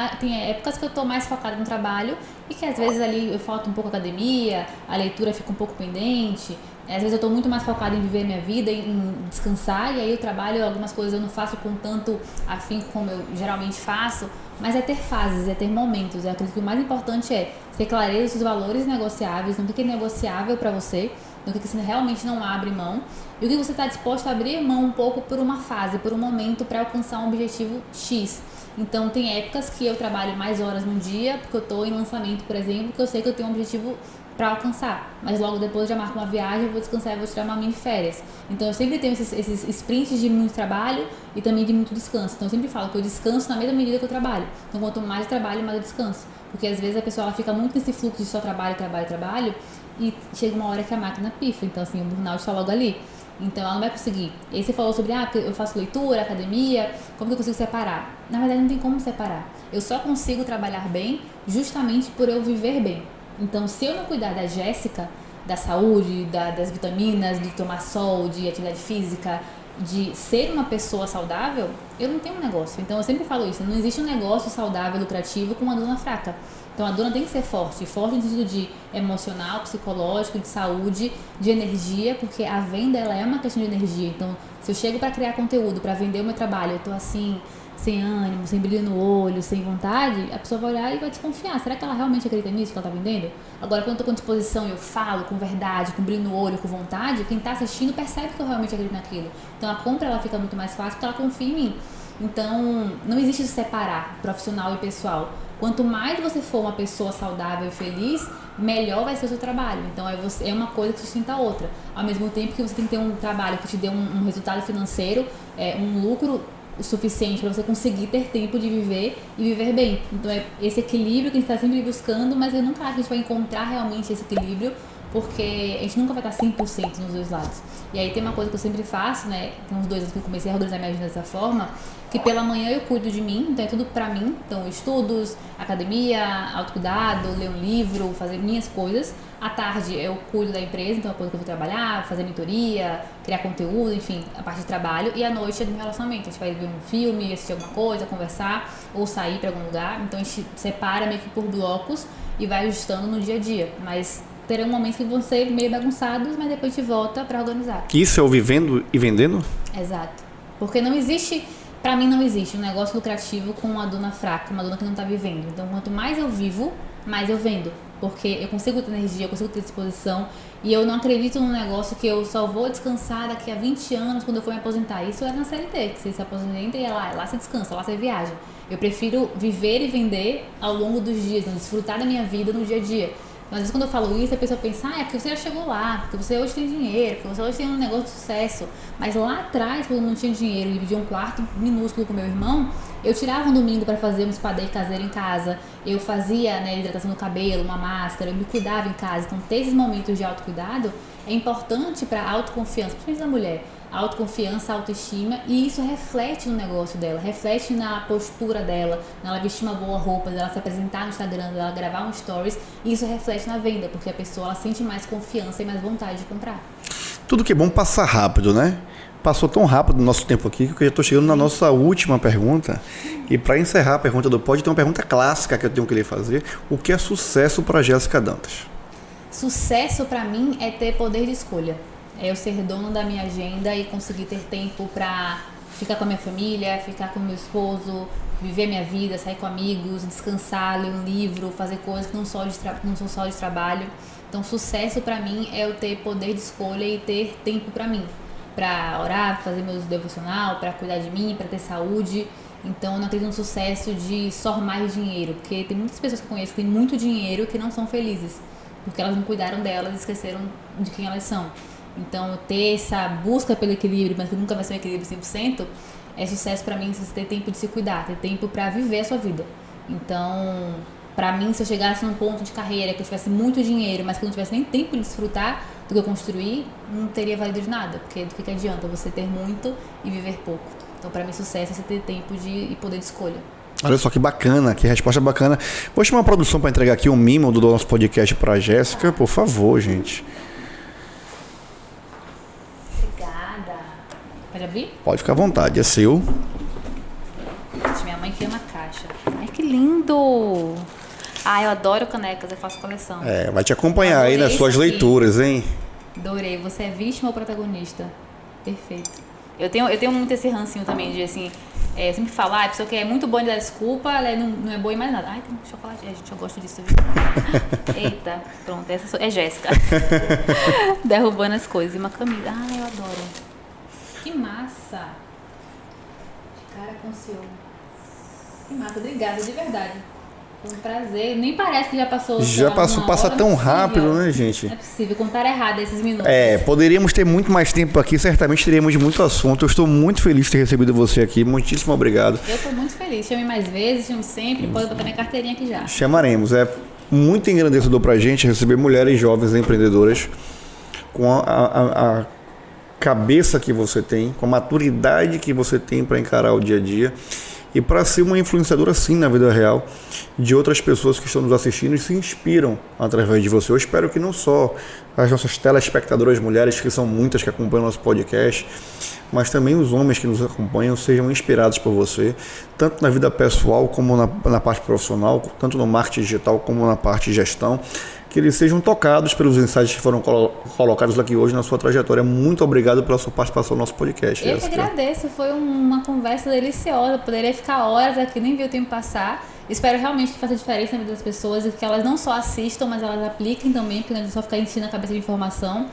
B: épocas que eu estou mais focada no trabalho e que às vezes ali eu falto um pouco academia, a leitura fica um pouco pendente. Às vezes eu estou muito mais focada em viver minha vida, em descansar, e aí o trabalho, algumas coisas eu não faço com tanto afinco como eu geralmente faço, mas é ter fases, é ter momentos. Eu acredito que o mais importante é ter clareza dos seus valores negociáveis, no que é negociável para você, no que você realmente não abre mão, e o que você está disposto a abrir mão um pouco por uma fase, por um momento, para alcançar um objetivo X. Então tem épocas que eu trabalho mais horas no dia, porque eu estou em lançamento, por exemplo, que eu sei que eu tenho um objetivo para alcançar, mas logo depois já marco uma viagem, eu vou descansar e vou tirar uma mini férias. Então eu sempre tenho esses sprints de muito trabalho e também de muito descanso. Então eu sempre falo que eu descanso na mesma medida que eu trabalho. Então quanto mais eu trabalho, mais eu descanso. Porque às vezes a pessoa ela fica muito nesse fluxo de só trabalho, trabalho, trabalho, e chega uma hora que a máquina pifa. Então assim, o burnout está logo ali. Então ela não vai conseguir. E aí você falou sobre, eu faço leitura, academia, como que eu consigo separar? Na verdade não tem como separar. Eu só consigo trabalhar bem justamente por eu viver bem. Então se eu não cuidar da Jéssica, da saúde, das vitaminas, de tomar sol, de atividade física, de ser uma pessoa saudável, eu não tenho um negócio. Então eu sempre falo isso, não existe um negócio saudável, lucrativo com uma dona fraca. Então a dona tem que ser forte no sentido de emocional, psicológico, de saúde, de energia, porque a venda ela é uma questão de energia. Então se eu chego para criar conteúdo, para vender o meu trabalho, eu tô assim, sem ânimo, sem brilho no olho, sem vontade, a pessoa vai olhar e vai desconfiar. Será que ela realmente acredita nisso que ela tá vendendo? Agora quando eu tô com disposição e eu falo com verdade, com brilho no olho, com vontade, quem tá assistindo percebe que eu realmente acredito naquilo. Então a compra ela fica muito mais fácil porque ela confia em mim. Então não existe separar profissional e pessoal. Quanto mais você for uma pessoa saudável e feliz, melhor vai ser o seu trabalho. Então é uma coisa que sustenta a outra. Ao mesmo tempo que você tem que ter um trabalho que te dê um resultado financeiro, um lucro suficiente para você conseguir ter tempo de viver e viver bem. Então é esse equilíbrio que a gente está sempre buscando, mas eu nunca acho que a gente vai encontrar realmente esse equilíbrio, porque a gente nunca vai estar 100% nos dois lados. E aí tem uma coisa que eu sempre faço, né? Tem uns 2 anos que eu comecei a organizar minha agenda dessa forma, que pela manhã eu cuido de mim, então é tudo pra mim. Então estudos, academia, autocuidado, ler um livro, fazer minhas coisas. À tarde eu cuido da empresa, então é a coisa que eu vou trabalhar, fazer mentoria, criar conteúdo, enfim, a parte de trabalho. E à noite é do meu relacionamento, a gente vai ver um filme, assistir alguma coisa, conversar ou sair pra algum lugar. Então a gente separa meio que por blocos. e vai ajustando no dia a dia. Mas terão momentos que vão ser meio bagunçados, mas depois a gente volta para organizar.
A: Que isso é o vivendo e vendendo?
B: Exato. Porque não existe, pra mim não existe um negócio lucrativo com uma dona fraca, uma dona que não tá vivendo. Então quanto mais eu vivo, mais eu vendo. Porque eu consigo ter energia, eu consigo ter disposição. E eu não acredito num negócio que eu só vou descansar daqui a 20 anos quando eu for me aposentar. Isso é na CLT, que você se aposenta e lá você descansa, lá você viaja. Eu prefiro viver e vender ao longo dos dias, desfrutar da minha vida no dia a dia. Às vezes quando eu falo isso, a pessoa pensa, é porque você já chegou lá, porque você hoje tem dinheiro, porque você hoje tem um negócio de sucesso. Mas lá atrás, quando eu não tinha dinheiro e dividia um quarto minúsculo com meu irmão, eu tirava um domingo para fazer um spa day caseiro em casa, eu fazia, né, hidratação do cabelo, uma máscara, eu me cuidava em casa. Então ter esses momentos de autocuidado é importante para a autoconfiança, principalmente da mulher. A autoconfiança, a autoestima, e isso reflete no negócio dela, reflete na postura dela, nela vestir uma boa roupa, dela se apresentar no Instagram, dela gravar um stories, e isso reflete na venda, porque a pessoa ela sente mais confiança e mais vontade de comprar.
A: Tudo que é bom passa rápido, né? Passou tão rápido o nosso tempo aqui que eu já estou chegando na nossa última pergunta. E para encerrar a pergunta do Pod, tem uma pergunta clássica que eu tenho que lhe fazer. O que é sucesso para Jéssica Dantas?
B: Sucesso para mim é ter poder de escolha. É eu ser dono da minha agenda e conseguir ter tempo para ficar com a minha família, ficar com o meu esposo, viver a minha vida, sair com amigos, descansar, ler um livro, fazer coisas que não são só de trabalho. Então, sucesso para mim é eu ter poder de escolha e ter tempo para mim, para orar, fazer meus devocional, para cuidar de mim, para ter saúde. Então, eu não acredito no sucesso de só mais dinheiro, porque tem muitas pessoas que eu conheço que têm muito dinheiro que não são felizes, porque elas não cuidaram delas e esqueceram de quem elas são. Então, ter essa busca pelo equilíbrio, mas que nunca vai ser um equilíbrio 100%, é sucesso pra mim, você ter tempo de se cuidar, ter tempo pra viver a sua vida. Então, pra mim, se eu chegasse num ponto de carreira que eu tivesse muito dinheiro, mas que eu não tivesse nem tempo de desfrutar do que eu construí, não teria valido de nada, porque do que adianta você ter muito e viver pouco. Então, pra mim, sucesso é você ter tempo e poder de escolha.
A: Olha só que bacana, que resposta bacana. Vou chamar a produção para entregar aqui um mimo do nosso podcast para a Jéssica, por favor, gente.
B: Pode abrir?
A: Pode ficar à vontade, é seu.
B: Minha mãe criou uma caixa. Ai, que lindo! Ah, eu adoro canecas, eu faço coleção.
A: Vai te acompanhar aí nas suas leituras, hein?
B: Adorei. Você é vítima ou protagonista? Perfeito. Eu tenho muito esse rancinho também de, assim, eu sempre falo, a pessoa que é muito boa de dar desculpa, ela não é boa em mais nada. Ai, tem chocolate. Gente, eu gosto disso, viu? Eita, pronto, essa é Jéssica. Derrubando as coisas. E uma camisa. Ah, eu adoro. Que massa! Cara com ciúme. Que massa, obrigada, de verdade. Foi um prazer. Nem parece que já passou.
A: Já passou, passa tão rápido, né, gente?
B: Não é possível, contar errado esses minutos.
A: Poderíamos ter muito mais tempo aqui, certamente teríamos muito assunto. Eu estou muito feliz de ter recebido você aqui, muitíssimo obrigado.
B: Eu estou muito feliz. Chame mais vezes, chame sempre, pode botar minha carteirinha aqui já.
A: Chamaremos. É muito engrandecedor pra gente receber mulheres jovens empreendedoras com a cabeça que você tem, com a maturidade que você tem para encarar o dia a dia e para ser uma influenciadora sim na vida real de outras pessoas que estão nos assistindo e se inspiram através de você. Eu espero que não só as nossas telespectadoras mulheres, que são muitas que acompanham nosso podcast, mas também os homens que nos acompanham sejam inspirados por você, tanto na vida pessoal como na parte profissional, tanto no marketing digital como na parte de gestão, que eles sejam tocados pelos insights que foram colocados aqui hoje na sua trajetória. Muito obrigado pela sua participação no nosso podcast.
B: Eu que agradeço, foi uma conversa deliciosa, poderia ficar horas aqui, nem vi o tempo passar. Espero realmente que faça diferença na vida das pessoas e que elas não só assistam, mas elas apliquem também, porque não é só ficar enchendo a cabeça de informação,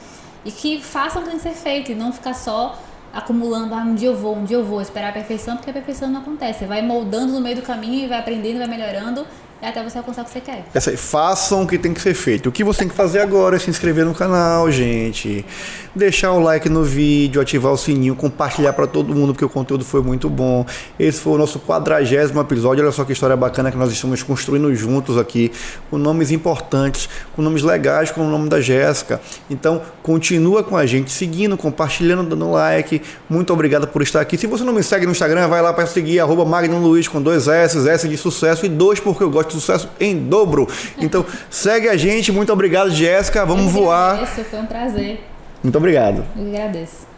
B: e que façam o que tem que ser feito e não ficar só acumulando, um dia eu vou, esperar a perfeição, porque a perfeição não acontece. Você vai moldando no meio do caminho e vai aprendendo, vai melhorando, até você alcançar o que você quer. Façam
A: o que tem que ser feito. O que você tem que fazer agora é se inscrever no canal, gente. Deixar o like no vídeo, ativar o sininho, compartilhar para todo mundo, porque o conteúdo foi muito bom. Esse foi o nosso 40º episódio. Olha só que história bacana que nós estamos construindo juntos aqui, com nomes importantes, com nomes legais, com o nome da Jéssica. Então, continua com a gente, seguindo, compartilhando, dando like. Muito obrigado por estar aqui. Se você não me segue no Instagram, vai lá para seguir, @MagnumLuiz com 2 S, S de sucesso e 2 porque eu gosto de sucesso em dobro. Então, segue a gente. Muito obrigado, Jéssica. Vamos voar.
B: Foi um prazer.
A: Muito obrigado.
B: Eu agradeço.